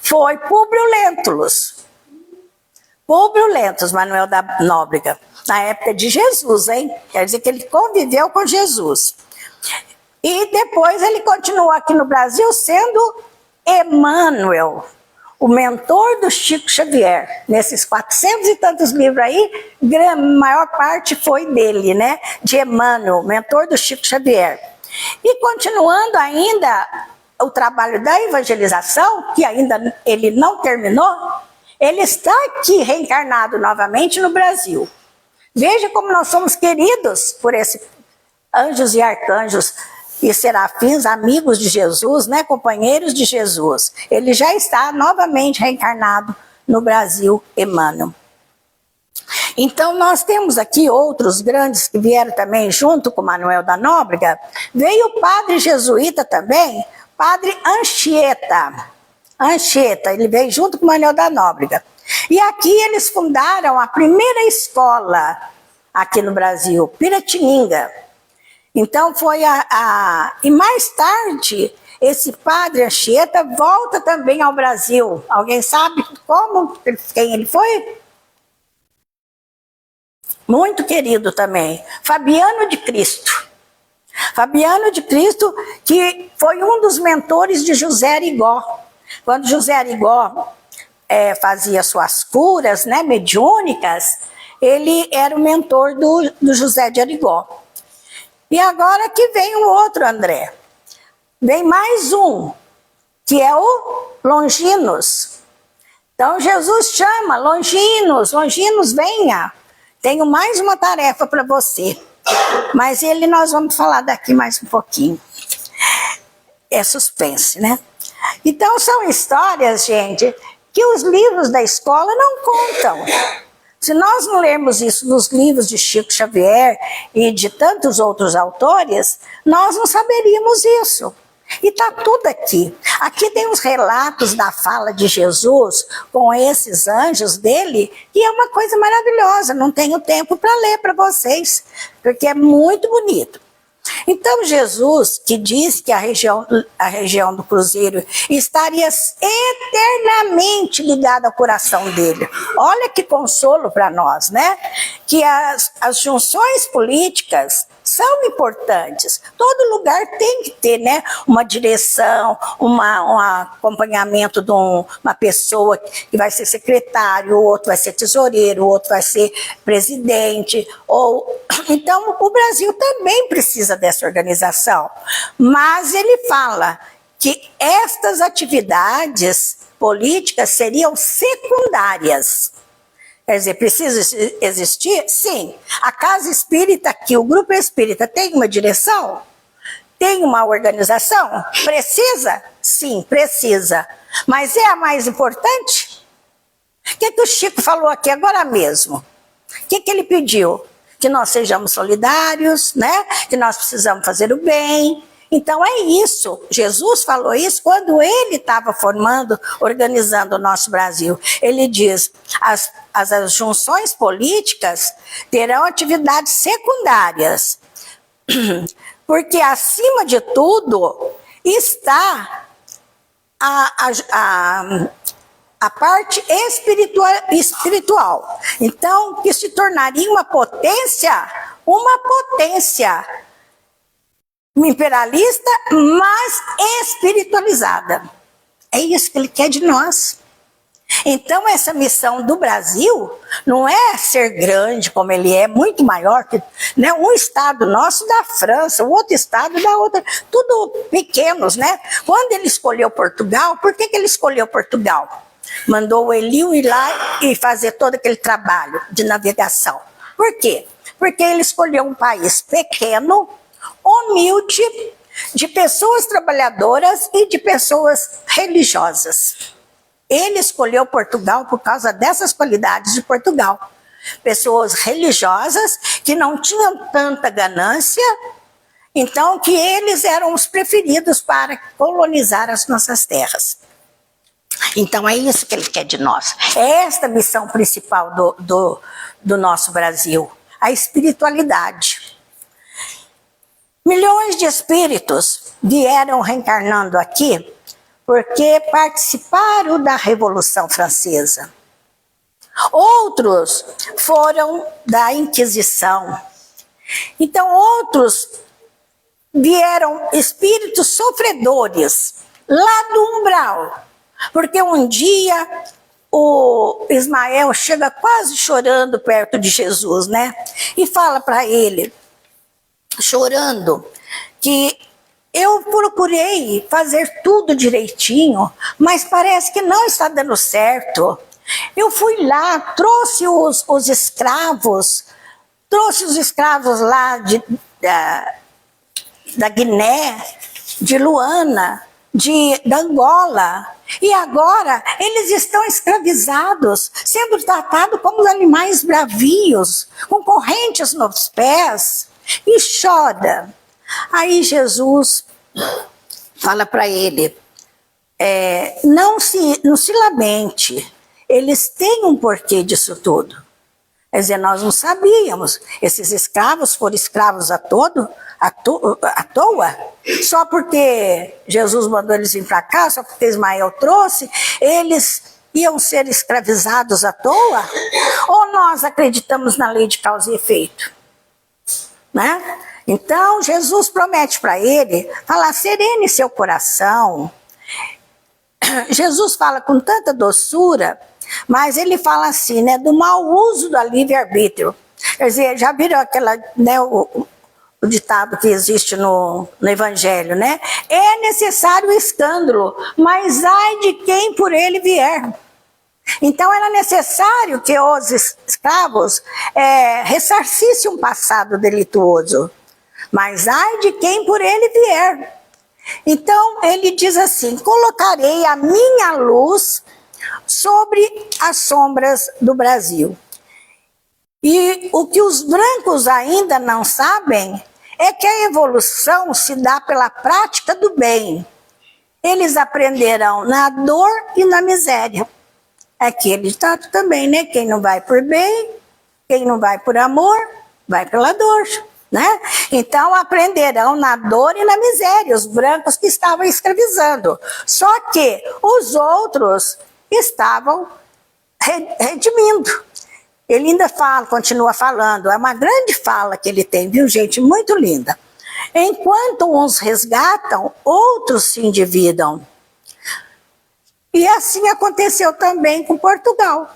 foi Públio Lentulus. Públio Lentulus, Manuel da Nóbrega, na época de Jesus, hein? Quer dizer que ele conviveu com Jesus. E depois ele continuou aqui no Brasil sendo Emmanuel, o mentor do Chico Xavier. Nesses 400 e tantos livros aí, a maior parte foi dele, né? De Emmanuel, mentor do Chico Xavier. E continuando ainda o trabalho da evangelização, que ainda ele não terminou, ele está aqui reencarnado novamente no Brasil. Veja como nós somos queridos por esses anjos e arcanjos e serafins, amigos de Jesus, né, companheiros de Jesus. Ele já está novamente reencarnado no Brasil, Emmanuel. Então nós temos aqui outros grandes que vieram também junto com Manuel da Nóbrega. Veio o padre jesuíta também, padre Anchieta. Anchieta, ele veio junto com Manuel da Nóbrega. E aqui eles fundaram a primeira escola aqui no Brasil, Piratininga. Então foi e mais tarde, esse padre Anchieta volta também ao Brasil. Alguém sabe quem ele foi? Muito querido também, Fabiano de Cristo. Fabiano de Cristo, que foi um dos mentores de José Arigó. Quando José Arigó fazia suas curas, né, mediúnicas, ele era o mentor do José de Arigó. E agora que vem o outro André. Vem mais um, que é o Longinos. Então Jesus chama, Longinos, venha. Tenho mais uma tarefa para você. Mas nós vamos falar daqui mais um pouquinho. É suspense, né? Então são histórias, gente, que os livros da escola não contam. Se nós não lermos isso nos livros de Chico Xavier e de tantos outros autores, nós não saberíamos isso. E está tudo aqui. Aqui tem os relatos da fala de Jesus com esses anjos dele, e é uma coisa maravilhosa. Não tenho tempo para ler para vocês, porque é muito bonito. Então Jesus, que diz que a região do Cruzeiro estaria eternamente ligada ao coração dele. Olha que consolo para nós, né? Que as junções políticas são importantes. Todo lugar tem que ter, né, uma direção, um acompanhamento de uma pessoa que vai ser secretário, o outro vai ser tesoureiro, o outro vai ser presidente. Então, o Brasil também precisa dessa organização. Mas ele fala que estas atividades políticas seriam secundárias. Quer dizer, precisa existir? Sim. A casa espírita aqui, o grupo espírita, tem uma direção? Tem uma organização? Precisa? Sim, precisa. Mas é a mais importante? O que o Chico falou aqui agora mesmo? O que ele pediu? Que nós sejamos solidários, né? Que nós precisamos fazer o bem. Então é isso. Jesus falou isso quando ele estava organizando o nosso Brasil. Ele diz, as junções políticas terão atividades secundárias, porque acima de tudo está a parte espiritual. Então, que se tornaria uma potência imperialista, mas espiritualizada. É isso que ele quer de nós. Então, essa missão do Brasil não é ser grande como ele é, muito maior que, né, um estado nosso da França, o outro estado da outra, tudo pequenos, né? Quando ele escolheu Portugal, por que ele escolheu Portugal? Mandou o Elio ir lá e fazer todo aquele trabalho de navegação. Por quê? Porque ele escolheu um país pequeno, humilde, de pessoas trabalhadoras e de pessoas religiosas. Ele escolheu Portugal por causa dessas qualidades de Portugal. Pessoas religiosas que não tinham tanta ganância, então que eles eram os preferidos para colonizar as nossas terras. Então é isso que ele quer de nós. É esta a missão principal do nosso Brasil, a espiritualidade. Milhões de espíritos vieram reencarnando aqui porque participaram da Revolução Francesa. Outros foram da Inquisição. Então outros vieram espíritos sofredores, lá do umbral. Porque um dia o Ismael chega quase chorando perto de Jesus, né? E fala para ele, chorando, que eu procurei fazer tudo direitinho, mas parece que não está dando certo. Eu fui lá, trouxe os escravos lá da Guiné, de Luana, da Angola. E agora eles estão escravizados, sendo tratados como animais bravios, com correntes nos pés, e chora. Aí Jesus fala para ele, não se lamente, eles têm um porquê disso tudo. Quer dizer, nós não sabíamos, esses escravos foram escravos à toa, só porque Jesus mandou eles vir para cá, só porque Ismael trouxe, eles iam ser escravizados à toa? Ou nós acreditamos na lei de causa e efeito? Né? Então, Jesus promete para ele, falar, serene seu coração. Jesus fala com tanta doçura, mas ele fala assim, né, do mau uso do livre-arbítrio. Quer dizer, já viram aquela, né, o ditado que existe no Evangelho, né? É necessário o escândalo, mas ai de quem por ele vier. Então era necessário que os escravos ressarcissem um passado delituoso, mas ai de quem por ele vier. Então ele diz assim, colocarei a minha luz sobre as sombras do Brasil. E o que os brancos ainda não sabem é que a evolução se dá pela prática do bem. Eles aprenderão na dor e na miséria. Aquele ditado também, né? Quem não vai por bem, quem não vai por amor, vai pela dor, né? Então aprenderão na dor e na miséria, os brancos que estavam escravizando. Só que os outros estavam redimindo. Ele ainda fala, continua falando, é uma grande fala que ele tem, viu gente? Muito linda. Enquanto uns resgatam, outros se endividam. E assim aconteceu também com Portugal.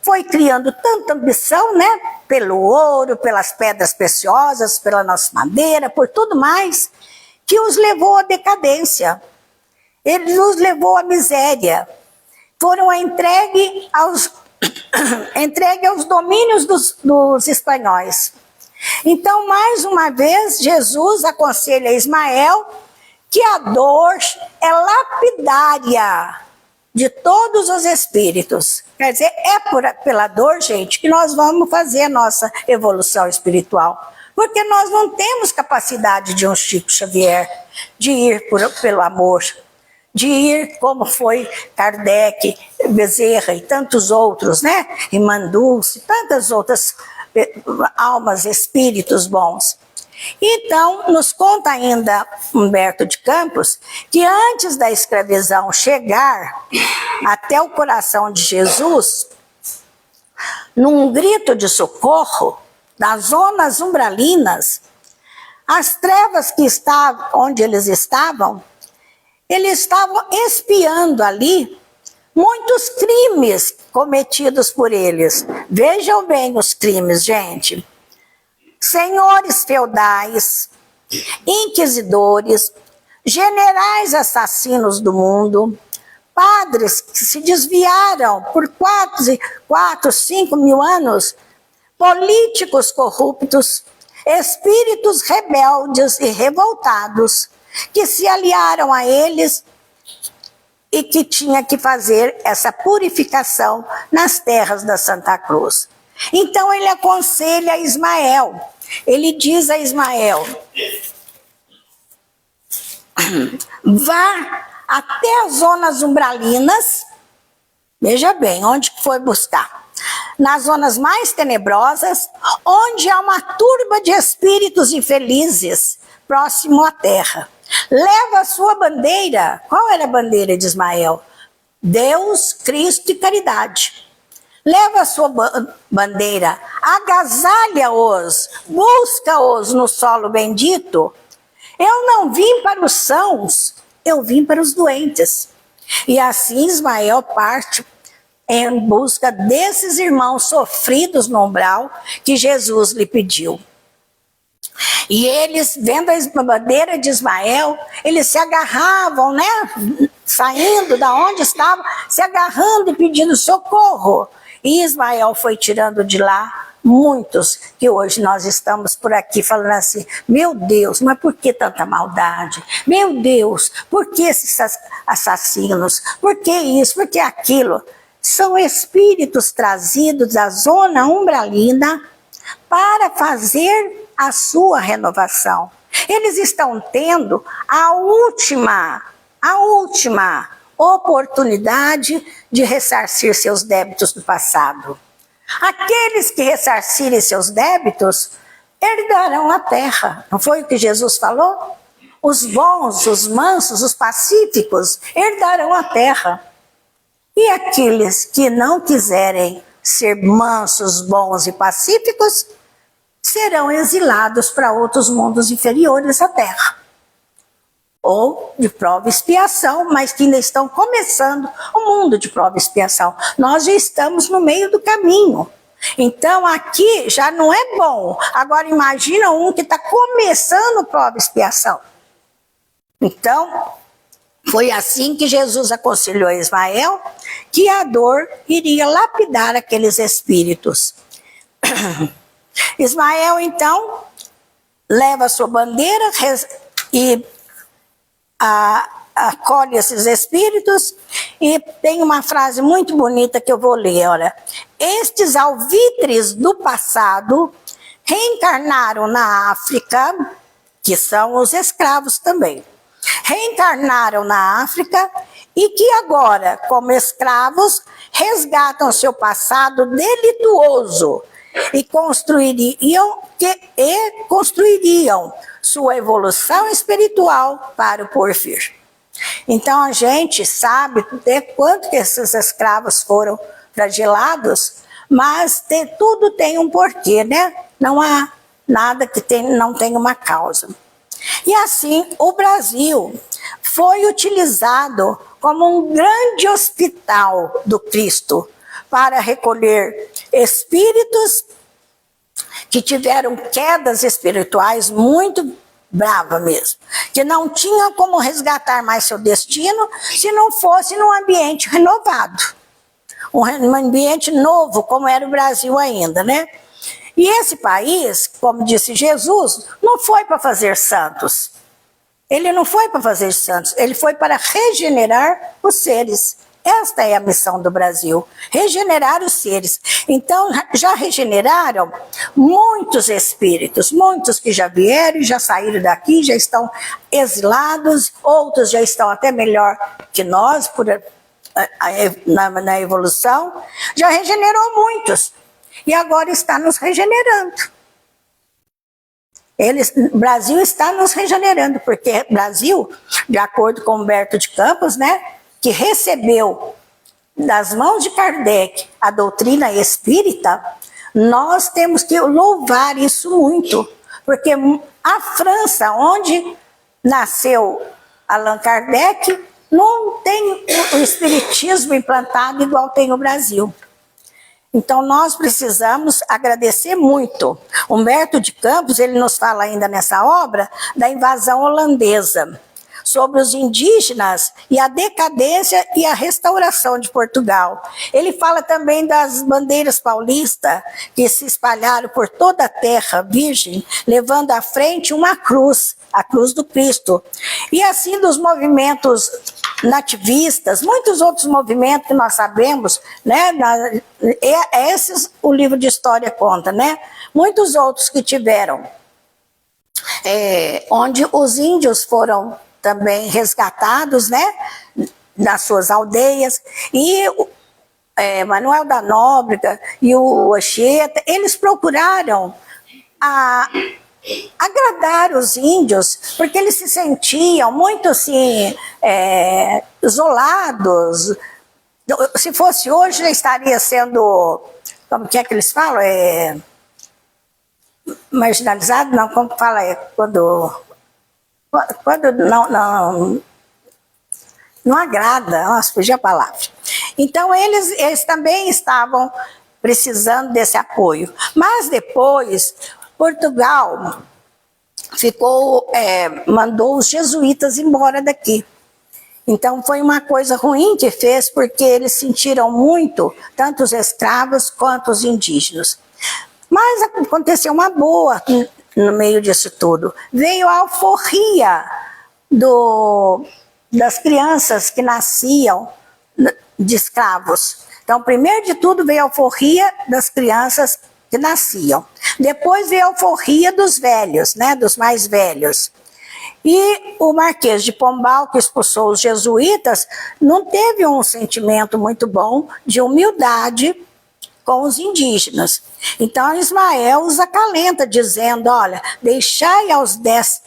Foi criando tanta ambição, né? Pelo ouro, pelas pedras preciosas, pela nossa madeira, por tudo mais, que os levou à decadência. Ele nos levou à miséria. Foram entregues aos domínios dos espanhóis. Então, mais uma vez, Jesus aconselha Ismael que a dor é lapidária de todos os espíritos. Quer dizer, pela dor, gente, que nós vamos fazer a nossa evolução espiritual. Porque nós não temos capacidade de um Chico Xavier, de ir pelo amor, de ir como foi Kardec, Bezerra e tantos outros, né? E Mandulce, tantas outras almas, espíritos bons. Então, nos conta ainda Humberto de Campos, que antes da escravidão chegar até o coração de Jesus, num grito de socorro, das zonas umbralinas, as trevas que estavam, onde eles estavam espiando ali muitos crimes cometidos por eles. Vejam bem os crimes, gente. Senhores feudais, inquisidores, generais assassinos do mundo, padres que se desviaram por 5 mil anos, políticos corruptos, espíritos rebeldes e revoltados, que se aliaram a eles e que tinha que fazer essa purificação nas terras da Santa Cruz. Então ele aconselha a Ismael, ele diz a Ismael, vá até as zonas umbralinas, veja bem, onde foi buscar? Nas zonas mais tenebrosas, onde há uma turba de espíritos infelizes, próximo à terra. Leva a sua bandeira. Qual era a bandeira de Ismael? Deus, Cristo e caridade. Leva a sua bandeira, agasalha-os, busca-os no solo bendito. Eu não vim para os sãos, eu vim para os doentes. E assim Ismael parte em busca desses irmãos sofridos no umbral que Jesus lhe pediu. E eles, vendo a bandeira de Ismael, eles se agarravam, né? Saindo da onde estavam, se agarrando e pedindo socorro. E Ismael foi tirando de lá muitos que hoje nós estamos por aqui falando assim, meu Deus, mas por que tanta maldade? Meu Deus, por que esses assassinos? Por que isso? Por que aquilo? São espíritos trazidos da zona umbralina para fazer a sua renovação. Eles estão tendo a última oportunidade de ressarcir seus débitos do passado. Aqueles que ressarcirem seus débitos herdarão a terra. Não foi o que Jesus falou? Os bons, os mansos, os pacíficos herdarão a terra. E aqueles que não quiserem ser mansos, bons e pacíficos serão exilados para outros mundos inferiores à terra. Ou de prova e expiação, mas que ainda estão começando o mundo de prova e expiação. Nós já estamos no meio do caminho. Então aqui já não é bom. Agora imagina um que está começando prova e expiação. Então, foi assim que Jesus aconselhou a Ismael que a dor iria lapidar aqueles espíritos. Ismael, então, leva a sua bandeira e acolhe esses espíritos, e tem uma frase muito bonita que eu vou ler, olha. Estes alvitres do passado reencarnaram na África, que são os escravos também, reencarnaram na África e que agora, como escravos, resgatam seu passado delituoso e construiriam sua evolução espiritual para o porvir. Então a gente sabe de quanto que esses escravos foram flagelados, mas tudo tem um porquê, né? Não há nada que não tenha uma causa. E assim o Brasil foi utilizado como um grande hospital do Cristo para recolher espíritos que tiveram quedas espirituais muito bravas mesmo, que não tinham como resgatar mais seu destino se não fosse num ambiente renovado, um ambiente novo, como era o Brasil ainda, né? E esse país, como disse Jesus, não foi para fazer santos. Ele não foi para fazer santos, ele foi para regenerar os seres. Esta é a missão do Brasil, regenerar os seres. Então, já regeneraram muitos espíritos, muitos que já vieram, já saíram daqui, já estão exilados, outros já estão até melhor que nós na evolução. Já regenerou muitos e agora está nos regenerando. O Brasil está nos regenerando, porque o Brasil, de acordo com Humberto de Campos, né, que recebeu das mãos de Kardec a doutrina espírita, nós temos que louvar isso muito, porque a França, onde nasceu Allan Kardec, não tem o espiritismo implantado igual tem o Brasil. Então nós precisamos agradecer muito. Humberto de Campos, ele nos fala ainda nessa obra da invasão holandesa, sobre os indígenas e a decadência e a restauração de Portugal. Ele fala também das bandeiras paulistas que se espalharam por toda a terra virgem, levando à frente uma cruz, a cruz do Cristo. E assim dos movimentos nativistas, muitos outros movimentos que nós sabemos, né? Esses o livro de história conta, né? Muitos outros que tiveram, onde os índios foram também resgatados, né, nas suas aldeias, e Manuel da Nóbrega e o Anchieta, eles procuraram agradar os índios, porque eles se sentiam muito assim, isolados. Se fosse hoje, já estaria sendo, como que é que eles falam? Marginalizado? Não, como fala? Quando não não agrada, nossa, fugiu a palavra. Então eles também estavam precisando desse apoio. Mas depois, Portugal mandou os jesuítas embora daqui. Então foi uma coisa ruim que fez, porque eles sentiram muito, tanto os escravos quanto os indígenas. Mas aconteceu uma boa no meio disso tudo. Veio a alforria das crianças que nasciam de escravos. Então, primeiro de tudo veio a alforria das crianças que nasciam. Depois veio a alforria dos velhos, né, dos mais velhos. E o Marquês de Pombal, que expulsou os jesuítas, não teve um sentimento muito bom de humildade com os indígenas. Então Ismael os acalenta, dizendo, olha, deixai aos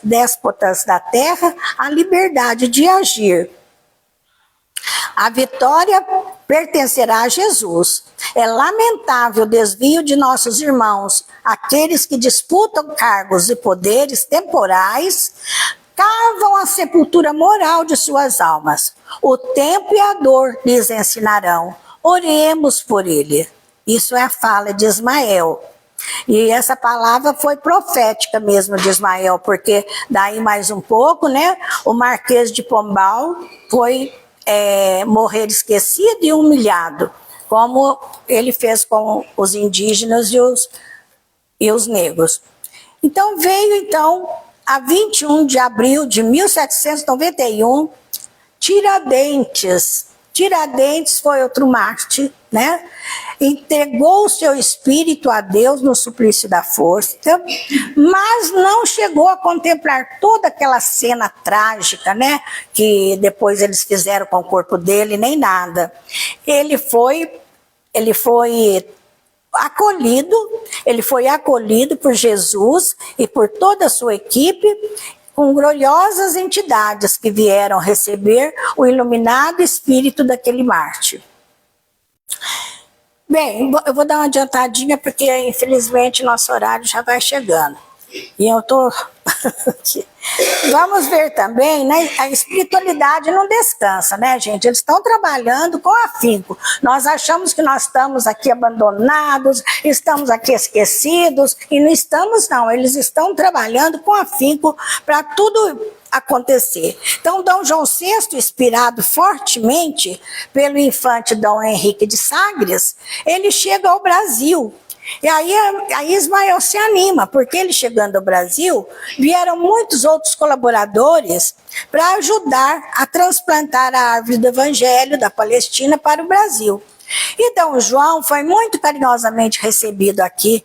déspotas da terra a liberdade de agir. A vitória pertencerá a Jesus. É lamentável o desvio de nossos irmãos, aqueles que disputam cargos e poderes temporais, cavam a sepultura moral de suas almas. O tempo e a dor lhes ensinarão. Oremos por ele. Isso é a fala de Ismael. E essa palavra foi profética mesmo de Ismael, porque daí mais um pouco, né, o Marquês de Pombal foi morrer esquecido e humilhado, como ele fez com os indígenas e os negros. Então veio, a 21 de abril de 1791, Tiradentes. Tiradentes foi outro mártir, né? Entregou o seu espírito a Deus no suplício da força, mas não chegou a contemplar toda aquela cena trágica, né? Que depois eles fizeram com o corpo dele, nem nada. Ele foi acolhido por Jesus e por toda a sua equipe, com gloriosas entidades que vieram receber o iluminado espírito daquele mártir. Bem, eu vou dar uma adiantadinha, porque infelizmente nosso horário já vai chegando. E eu estou... Vamos ver também, né? A espiritualidade não descansa, né, gente? Eles estão trabalhando com afinco. Nós achamos que nós estamos aqui abandonados, estamos aqui esquecidos, e não estamos, não. Eles estão trabalhando com afinco para tudo acontecer. Então, Dom João VI, inspirado fortemente pelo infante Dom Henrique de Sagres, ele chega ao Brasil. E aí Ismael se anima, porque ele chegando ao Brasil, vieram muitos outros colaboradores para ajudar a transplantar a árvore do Evangelho da Palestina para o Brasil. E Dom João foi muito carinhosamente recebido aqui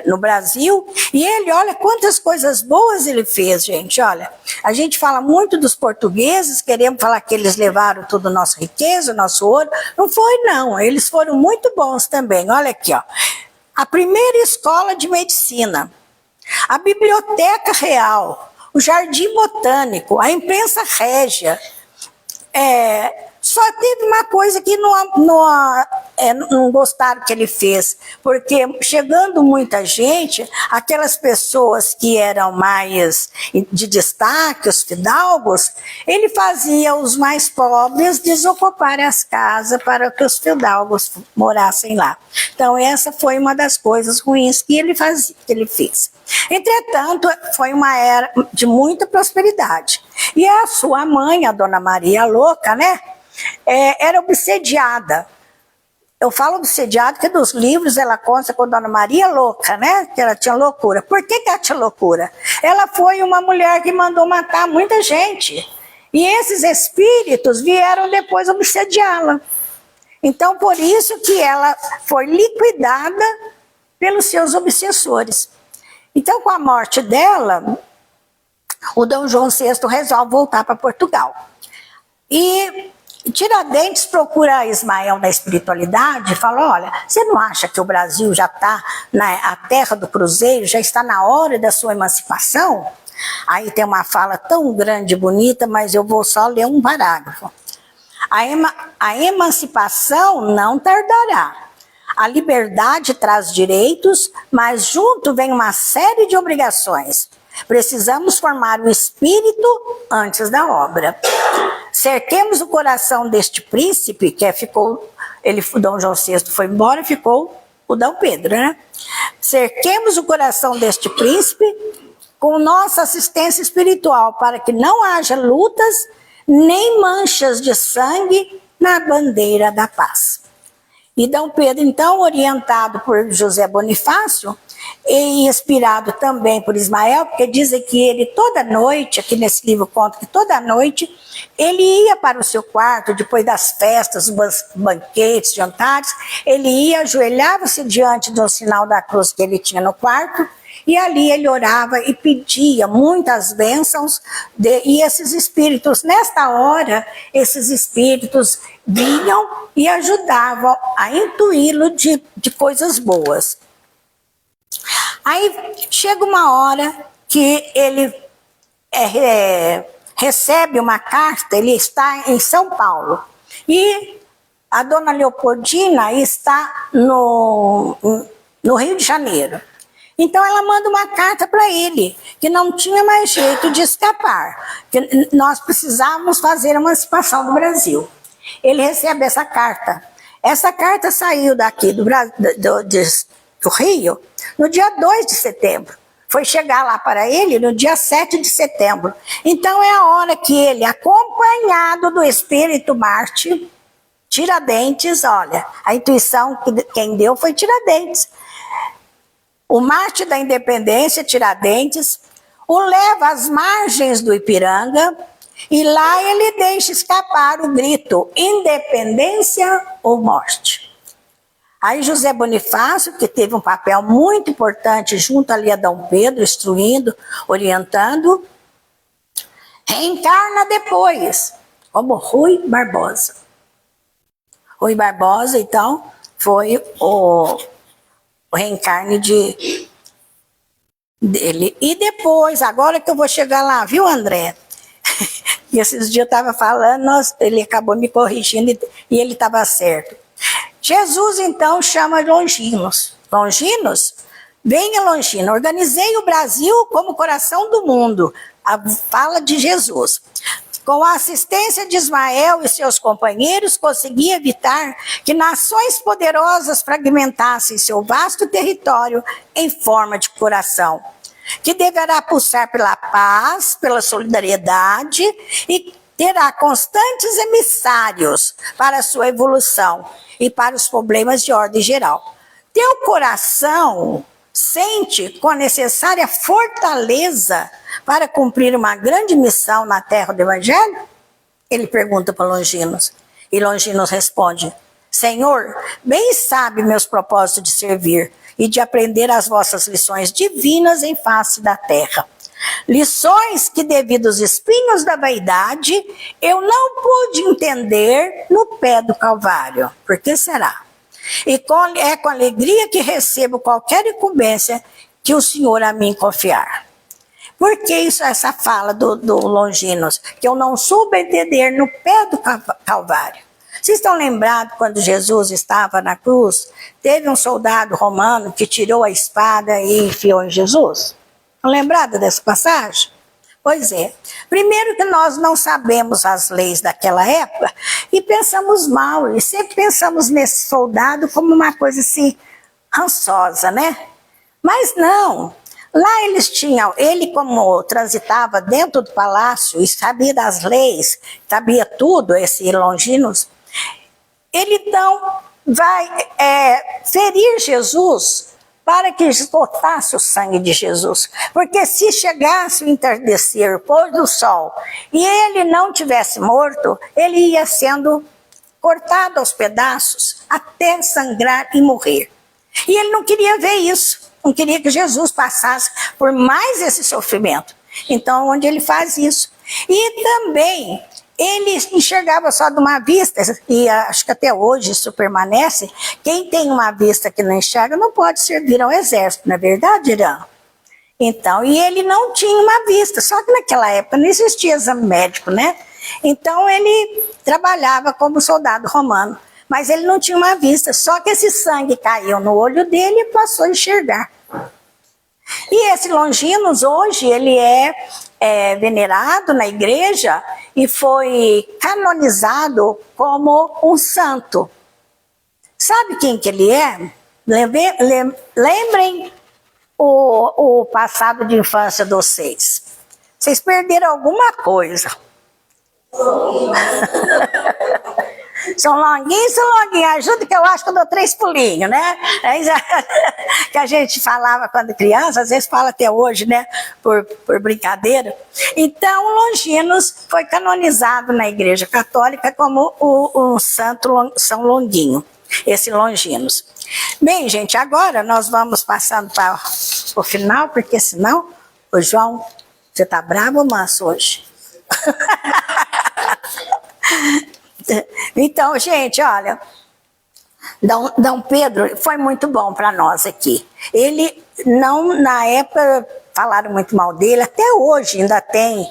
no Brasil, e ele, olha quantas coisas boas ele fez, gente. Olha, a gente fala muito dos portugueses, queremos falar que eles levaram toda a nossa riqueza, o nosso ouro. Não foi, não, eles foram muito bons também. Olha aqui, ó, a primeira escola de medicina, a biblioteca real, o jardim botânico, a imprensa régia. Só teve uma coisa que não gostaram que ele fez, porque chegando muita gente, aquelas pessoas que eram mais de destaque, os fidalgos, ele fazia os mais pobres desocuparem as casas para que os fidalgos morassem lá. Então essa foi uma das coisas ruins que ele fez. Entretanto, foi uma era de muita prosperidade. E a sua mãe, a Dona Maria Louca, né, era obsediada. Eu falo obsediada porque dos livros ela conta com a Dona Maria Louca, né, que ela tinha loucura. Por que ela tinha loucura? Ela foi uma mulher que mandou matar muita gente. E esses espíritos vieram depois obsediá-la. Então, por isso que ela foi liquidada pelos seus obsessores. Então, com a morte dela, o Dom João VI resolve voltar para Portugal. E Tiradentes procura Ismael na espiritualidade e fala, olha, você não acha que o Brasil já está na terra do cruzeiro, já está na hora da sua emancipação? Aí tem uma fala tão grande e bonita, mas eu vou só ler um parágrafo. A emancipação não tardará. A liberdade traz direitos, mas junto vem uma série de obrigações. Precisamos formar o espírito antes da obra. cerquemos o coração deste príncipe, que ficou, o Dom João VI foi embora, ficou o Dom Pedro, né? Cerquemos o coração deste príncipe com nossa assistência espiritual, para que não haja lutas nem manchas de sangue na bandeira da paz. E Dom Pedro, então, orientado por José Bonifácio e inspirado também por Ismael, porque dizem que ele toda noite, aqui nesse livro conta que toda noite, ele ia para o seu quarto, depois das festas, banquetes, jantares, ele ia, ajoelhava-se diante do sinal da cruz que ele tinha no quarto, e ali ele orava e pedia muitas bênçãos, e esses espíritos, nesta hora, esses espíritos vinham e ajudavam a intuí-lo de coisas boas. Aí chega uma hora que ele recebe uma carta, ele está em São Paulo, e a dona Leopoldina está no Rio de Janeiro. Então ela manda uma carta para ele, que não tinha mais jeito de escapar, que nós precisávamos fazer a emancipação do Brasil. Ele recebe essa carta. Essa carta saiu daqui do Rio no dia 2 de setembro. Foi chegar lá para ele no dia 7 de setembro. Então é a hora que ele, acompanhado do Espírito Marte, Tiradentes, olha, a intuição que quem deu foi Tiradentes. O Marte da Independência, Tiradentes, o leva às margens do Ipiranga e lá ele deixa escapar o grito: independência ou morte. Aí José Bonifácio, que teve um papel muito importante junto ali a Dom Pedro, instruindo, orientando, reencarna depois como Rui Barbosa. Rui Barbosa, então, foi o reencarne dele. E depois, agora que eu vou chegar lá, viu, André? E esses dias eu estava falando, ele acabou me corrigindo e ele estava certo. Jesus, então, chama Longinos. Longinos, venha Longino, organizei o Brasil como coração do mundo. A fala de Jesus. Com a assistência de Ismael e seus companheiros, conseguia evitar que nações poderosas fragmentassem seu vasto território em forma de coração, que deverá pulsar pela paz, pela solidariedade e terá constantes emissários para a sua evolução e para os problemas de ordem geral. Teu coração sente com a necessária fortaleza para cumprir uma grande missão na terra do Evangelho? Ele pergunta para Longinos. E Longinos responde: Senhor, bem sabe meus propósitos de servir e de aprender as vossas lições divinas em face da terra. Lições que, devido aos espinhos da vaidade, eu não pude entender no pé do Calvário. Por que será? E é com alegria que recebo qualquer incumbência que o Senhor a mim confiar. Por que essa fala do Longinos? Que eu não soube entender no pé do Calvário. Vocês estão lembrados quando Jesus estava na cruz? Teve um soldado romano que tirou a espada e enfiou em Jesus? Estão lembrados dessa passagem? Pois é. Primeiro que nós não sabemos as leis daquela época e pensamos mal. E sempre pensamos nesse soldado como uma coisa assim, rançosa, né? Mas não. Lá eles tinham, ele como transitava dentro do palácio e sabia das leis, sabia tudo, esse Longinos, ele então vai ferir Jesus para que esgotasse o sangue de Jesus. Porque se chegasse o entardecer, o pôr do sol, e ele não tivesse morto, ele ia sendo cortado aos pedaços até sangrar e morrer. E ele não queria ver isso. Não queria que Jesus passasse por mais esse sofrimento. Então, onde ele faz isso. E também, ele enxergava só de uma vista, e acho que até hoje isso permanece, quem tem uma vista que não enxerga não pode servir ao exército, não é verdade, Irã? Então, e ele não tinha uma vista, só que naquela época não existia exame médico, né? Então, ele trabalhava como soldado romano. Mas ele não tinha uma vista, só que esse sangue caiu no olho dele e passou a enxergar. E esse Longinos, hoje, ele é venerado na igreja e foi canonizado como um santo. Sabe quem que ele é? Lembrem o passado de infância de vocês. Vocês perderam alguma coisa. São longuinhos. Ajuda que eu acho que eu dou 3 pulinhos, né? Que a gente falava quando criança, às vezes fala até hoje, né? Por brincadeira. Então, Longinos foi canonizado na Igreja Católica como o santo São Longuinho, esse Longinos. Bem, gente, agora nós vamos passando para o final, porque senão, o João, você tá bravo, manso, hoje? Então, gente, olha, Dom Pedro foi muito bom para nós aqui. Ele não, na época, falaram muito mal dele, até hoje ainda tem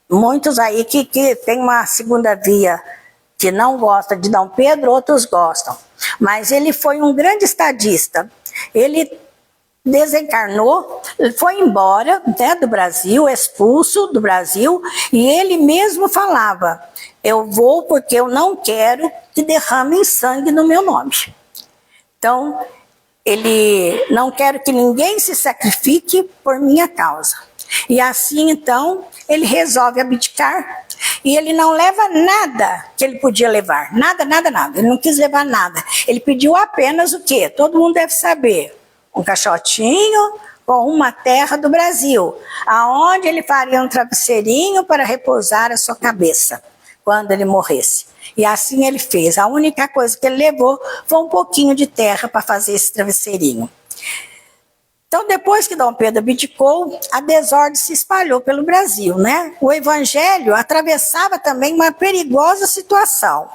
muitos aí que tem uma segunda via, que não gosta de Dom Pedro, outros gostam. Mas ele foi um grande estadista. Ele desencarnou, foi embora, né, do Brasil, expulso do Brasil, e ele mesmo falava: eu vou porque eu não quero que derramem sangue no meu nome. Então, ele não quer que ninguém se sacrifique por minha causa. E assim, então, ele resolve abdicar, e ele não leva nada que ele podia levar, nada. Ele não quis levar nada. Ele pediu apenas o quê? Todo mundo deve saber: um caixotinho com uma terra do Brasil, aonde ele faria um travesseirinho para repousar a sua cabeça quando ele morresse. E assim ele fez. A única coisa que ele levou foi um pouquinho de terra para fazer esse travesseirinho. Então, depois que Dom Pedro abdicou, a desordem se espalhou pelo Brasil, né? O evangelho atravessava também uma perigosa situação.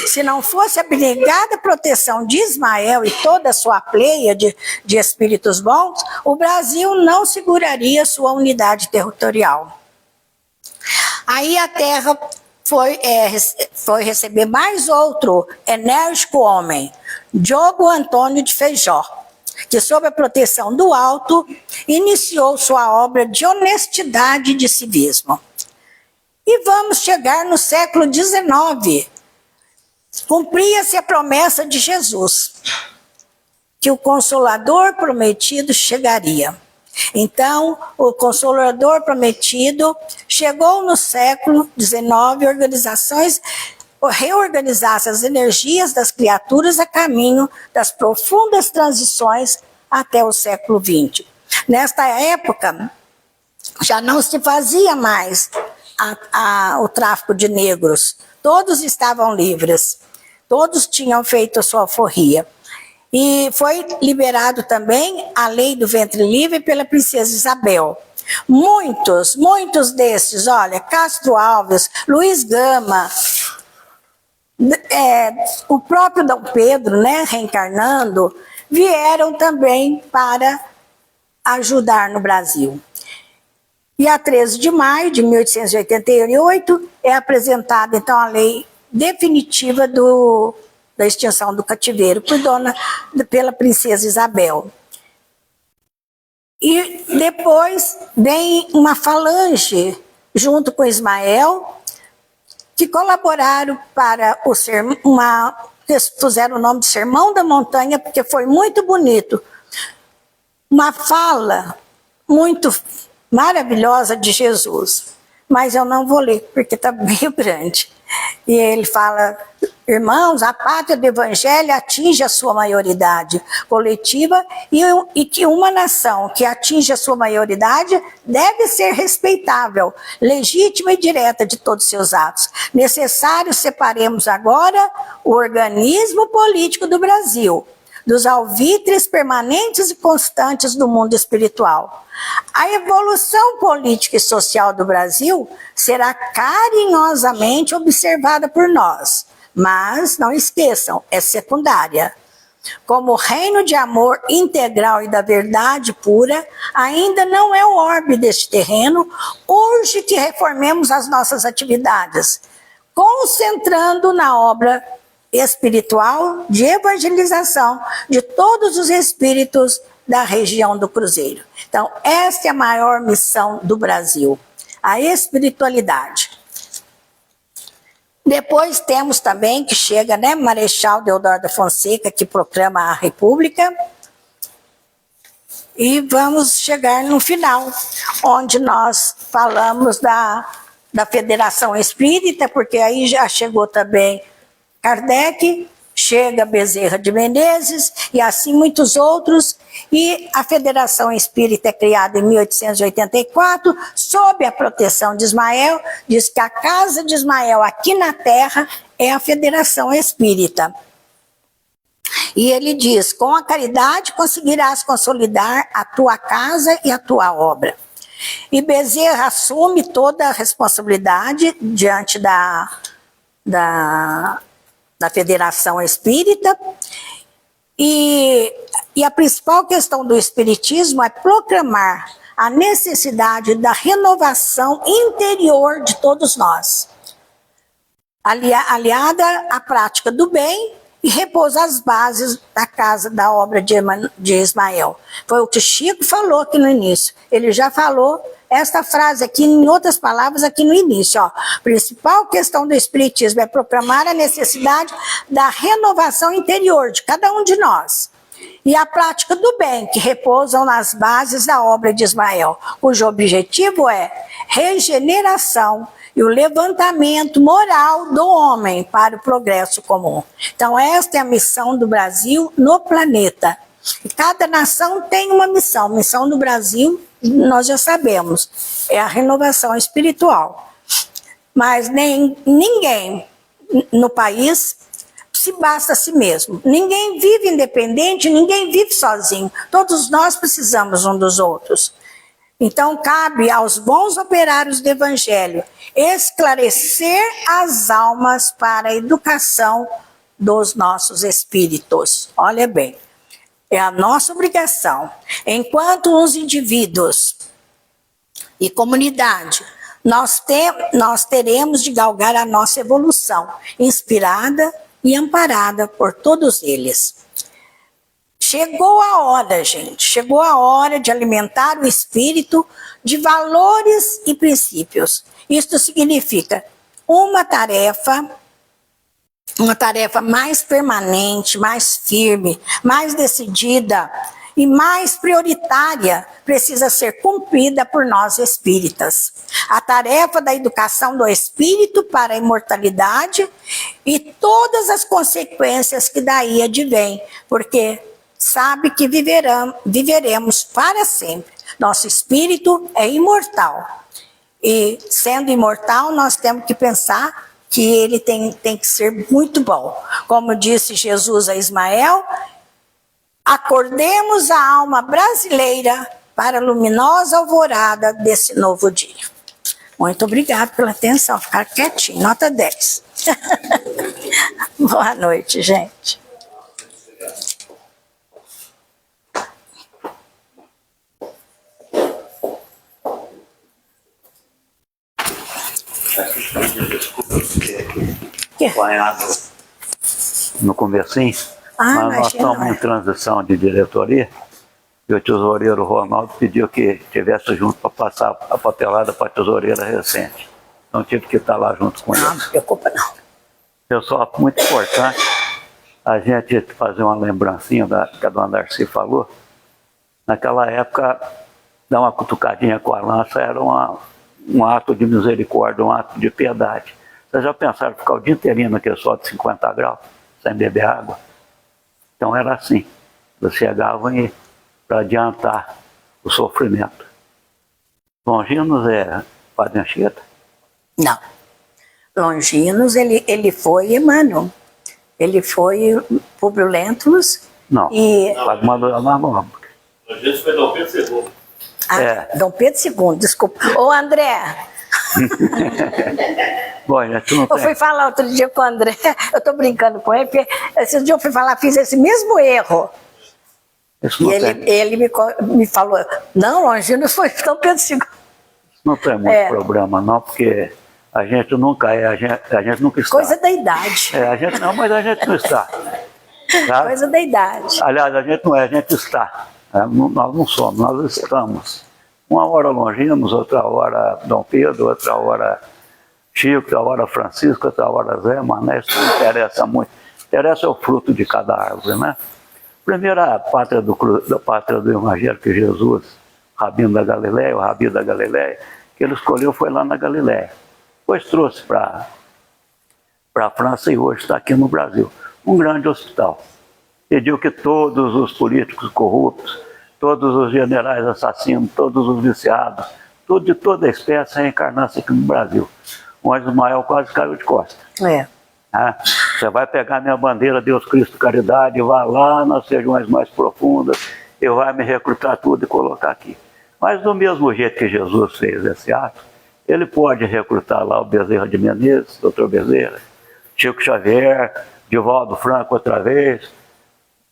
Se não fosse a abnegada proteção de Ismael e toda a sua pleia de espíritos bons, o Brasil não seguraria sua unidade territorial. Aí a terra foi receber mais outro enérgico homem, Diogo Antônio de Feijó, que, sob a proteção do alto, iniciou sua obra de honestidade e de civismo. E vamos chegar no século XIX. Cumpria-se a promessa de Jesus, que o Consolador prometido chegaria. Então, o Consolador prometido chegou no século XIX, reorganizasse as energias das criaturas a caminho das profundas transições até o século XX. Nesta época, já não se fazia mais o tráfico de negros. Todos estavam livres. Todos tinham feito a sua alforria. E foi liberado também a lei do ventre livre pela princesa Isabel. Muitos desses, olha, Castro Alves, Luiz Gama, o próprio Dom Pedro, né, reencarnando, vieram também para ajudar no Brasil. E a 13 de maio de 1888 é apresentada, então, a lei definitiva da extinção do cativeiro pela princesa Isabel. E depois vem uma falange, junto com Ismael, que colaboraram para fizeram o nome de Sermão da Montanha, porque foi muito bonito. Uma fala muito maravilhosa de Jesus, mas eu não vou ler, porque está meio grande. E ele fala: irmãos, a pátria do evangelho atinge a sua maioridade coletiva e que uma nação que atinge a sua maioridade deve ser respeitável, legítima e direta de todos os seus atos. Necessário separemos agora o organismo político do Brasil dos alvitres permanentes e constantes do mundo espiritual. A evolução política e social do Brasil será carinhosamente observada por nós, mas não esqueçam, é secundária. Como o reino de amor integral e da verdade pura ainda não é o orbe deste terreno, urge que reformemos as nossas atividades, concentrando na obra espiritual de evangelização de todos os espíritos da região do Cruzeiro. Então, esta é a maior missão do Brasil. a espiritualidade. Depois temos também que chega, né, Marechal Deodoro da Fonseca, que proclama a República. E vamos chegar no final, onde nós falamos da Federação Espírita, porque aí já chegou também Kardec, chega Bezerra de Menezes e assim muitos outros. E a Federação Espírita é criada em 1884, sob a proteção de Ismael. Diz que a casa de Ismael aqui na Terra é a Federação Espírita. E ele diz: com a caridade conseguirás consolidar a tua casa e a tua obra. E Bezerra assume toda a responsabilidade diante da Federação Espírita. E a principal questão do Espiritismo é proclamar a necessidade da renovação interior de todos nós, aliada à prática do bem, e repousa as bases da casa, da obra de Ismael. Foi o que Chico falou aqui no início. Ele já falou esta frase aqui, em outras palavras, aqui no início. Ó. Principal questão do Espiritismo é proclamar a necessidade da renovação interior de cada um de nós. E a prática do bem, que repousam nas bases da obra de Ismael, cujo objetivo é regeneração e o levantamento moral do homem para o progresso comum. Então, esta é a missão do Brasil no planeta. E cada nação tem uma missão. A missão do Brasil, nós já sabemos, é a renovação espiritual. Mas ninguém no país se basta a si mesmo. Ninguém vive independente, ninguém vive sozinho. Todos nós precisamos um dos outros. Então, cabe aos bons operários do Evangelho esclarecer as almas para a educação dos nossos espíritos. Olha bem, é a nossa obrigação. Enquanto os indivíduos e comunidade, nós teremos de galgar a nossa evolução, inspirada e amparada por todos eles. Chegou a hora, gente, chegou a hora de alimentar o espírito de valores e princípios. Isto significa uma tarefa mais permanente, mais firme, mais decidida e mais prioritária precisa ser cumprida por nós espíritas. A tarefa da educação do espírito para a imortalidade e todas as consequências que daí advêm, porque sabe que viveremos para sempre. Nosso espírito é imortal. E sendo imortal, nós temos que pensar que ele tem que ser muito bom. Como disse Jesus a Ismael, acordemos a alma brasileira para a luminosa alvorada desse novo dia. Muito obrigada pela atenção. Ficar quietinho, nota 10. Boa noite, gente. No comecinho, mas nós estamos em transição de diretoria e o tesoureiro Ronaldo pediu que estivesse junto para passar a papelada para a tesoureira recente. Então tive que estar lá junto com ele. Não se preocupa não. Pessoal, muito importante a gente fazer uma lembrancinha que a dona Darcy falou. Naquela época, dar uma cutucadinha com a lança era um ato de misericórdia, um ato de piedade. Vocês já pensaram ficar o dia inteirinho naquele sol de 50 graus, sem beber água? Então era assim. Eles chegavam para adiantar o sofrimento. Longinos é Padre Anchieta? Não. Longinos, ele foi Emmanuel. Ele foi Públio Lentulus. Não, e... Padre Manuel Marmônica. Longinos foi Dom Pedro II. Dom Pedro II, desculpa. Ô, André... Bom, eu fui falar outro dia com o André, eu estou brincando com ele, porque esse dia eu fui falar, fiz esse mesmo erro. E ele me falou, não, Longinos foi Dom Pedro II. Isso não tem muito problema, não, porque a gente nunca a gente nunca está. Coisa da idade. A gente não, mas a gente não está. Tá? Coisa da idade. Aliás, a gente não é, a gente está. Nós não somos, nós estamos. Uma hora Longinos, outra hora Dom Pedro, outra hora Chico, outra hora Francisco, outra hora Zé, Mané, isso não interessa muito. Interessa o fruto de cada árvore, né? Primeira pátria do Evangelho que Jesus, Rabino da Galileia, o Rabi da Galileia, que ele escolheu foi lá na Galileia. Depois trouxe para a França e hoje está aqui no Brasil. Um grande hospital. Pediu que todos os políticos corruptos, todos os generais assassinos, todos os viciados, tudo de toda a espécie reencarnasse aqui no Brasil. O Anjo Ismael quase caiu de costas. Você vai pegar minha bandeira Deus Cristo Caridade, vai lá nas regiões mais profundas e vai me recrutar tudo e colocar aqui. Mas do mesmo jeito que Jesus fez esse ato, ele pode recrutar lá o Bezerra de Menezes, Dr. Bezerra, Chico Xavier, Divaldo Franco outra vez,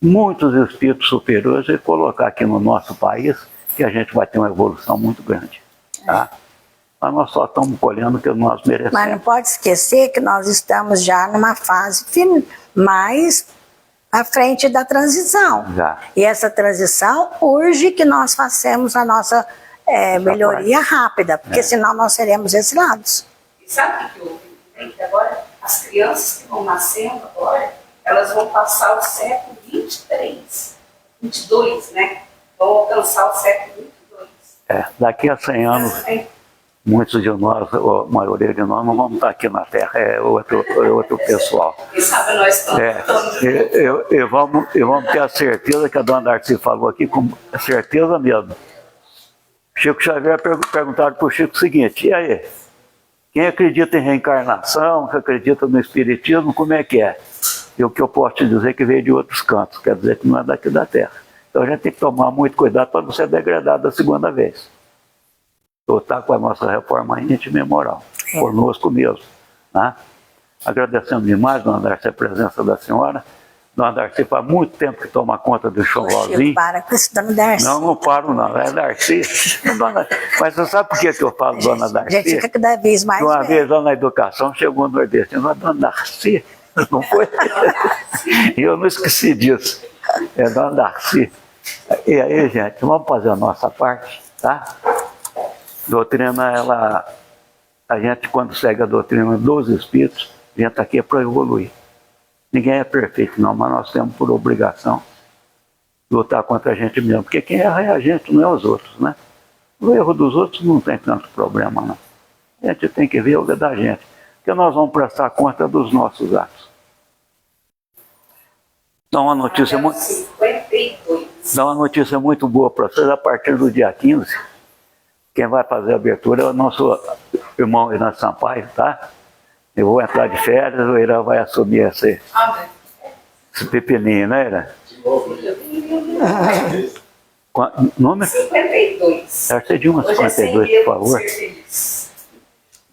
muitos espíritos superiores e colocar aqui no nosso país que a gente vai ter uma evolução muito grande. Tá? Mas nós só estamos colhendo o que nós merecemos. Mas não pode esquecer que nós estamos já numa fase mais à frente da transição. Já. E essa transição urge que nós façamos a nossa melhoria rápida, porque senão nós seremos exilados. E sabe o que eu ouvi? Que agora as crianças que vão nascendo agora, elas vão passar o século 23, 22, né? Vão alcançar o século 22. Daqui a 100 anos, muitos de nós, a maioria de nós, não vamos estar aqui na Terra, é outro pessoal. Quem sabe nós estamos. E vamos ter a certeza que a dona Darcy falou aqui, com certeza mesmo. Chico Xavier perguntaram para o Chico o seguinte: e aí? Quem acredita em reencarnação, que acredita no espiritismo, como é que é? E o que eu posso te dizer é que veio de outros cantos, quer dizer que não é daqui da Terra. Então a gente tem que tomar muito cuidado para não ser degradado a segunda vez. Ou está com a nossa reforma íntima e moral, conosco mesmo. Né? Agradecendo demais, dona Darcy, a presença da senhora. Dona Darcy faz muito tempo que toma conta do chorozinho. Para com isso, dona Darcy. Não paro não, é Darcy. Mas você sabe por que eu falo dona Darcy? Gente, fica cada vez mais uma vez lá na educação chegou no nordestino, a dona Darcy, não foi? E eu não esqueci disso. É dona Darcy. E aí, gente, vamos fazer a nossa parte, tá? Doutrina, a gente quando segue a doutrina dos espíritos, a gente está aqui para evoluir. Ninguém é perfeito não, mas nós temos por obrigação lutar contra a gente mesmo, porque quem erra é a gente, não é os outros, né? O erro dos outros não tem tanto problema, não. A gente tem que ver o da gente, porque nós vamos prestar conta dos nossos atos. Dá uma notícia muito boa para vocês. A partir do dia 15, quem vai fazer a abertura é o nosso irmão Irã Sampaio, tá? Eu vou entrar de férias, o Irã vai assumir esse pepininho, né, Irã? Número? 52. Deve ser de umas 52, por favor.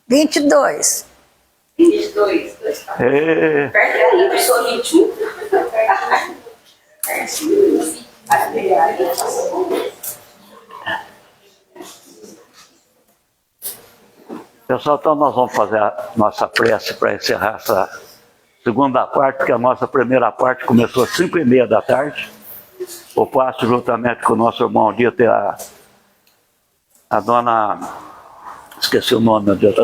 22. 22. Perto aí, eu sou 21. Pessoal, então nós vamos fazer a nossa prece para encerrar essa segunda parte, porque a nossa primeira parte começou às 5h30 da tarde. Eu passo juntamente com o nosso irmão Dito e a dona... Esqueci o nome, meu Deus.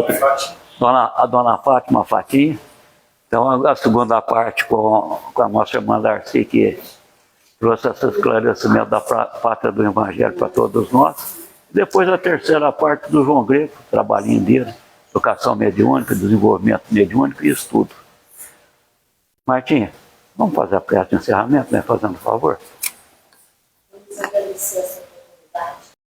A dona Fátima Fatim. Então a segunda parte com a nossa irmã Darcy, que trouxe esse esclarecimento da pátria do Evangelho para todos nós. Depois a terceira parte do João Greco, o trabalhinho dele, educação mediúnica, desenvolvimento mediúnico e estudo. Martinha, vamos fazer a prece de encerramento, né? Fazendo favor? Vamos agradecer essa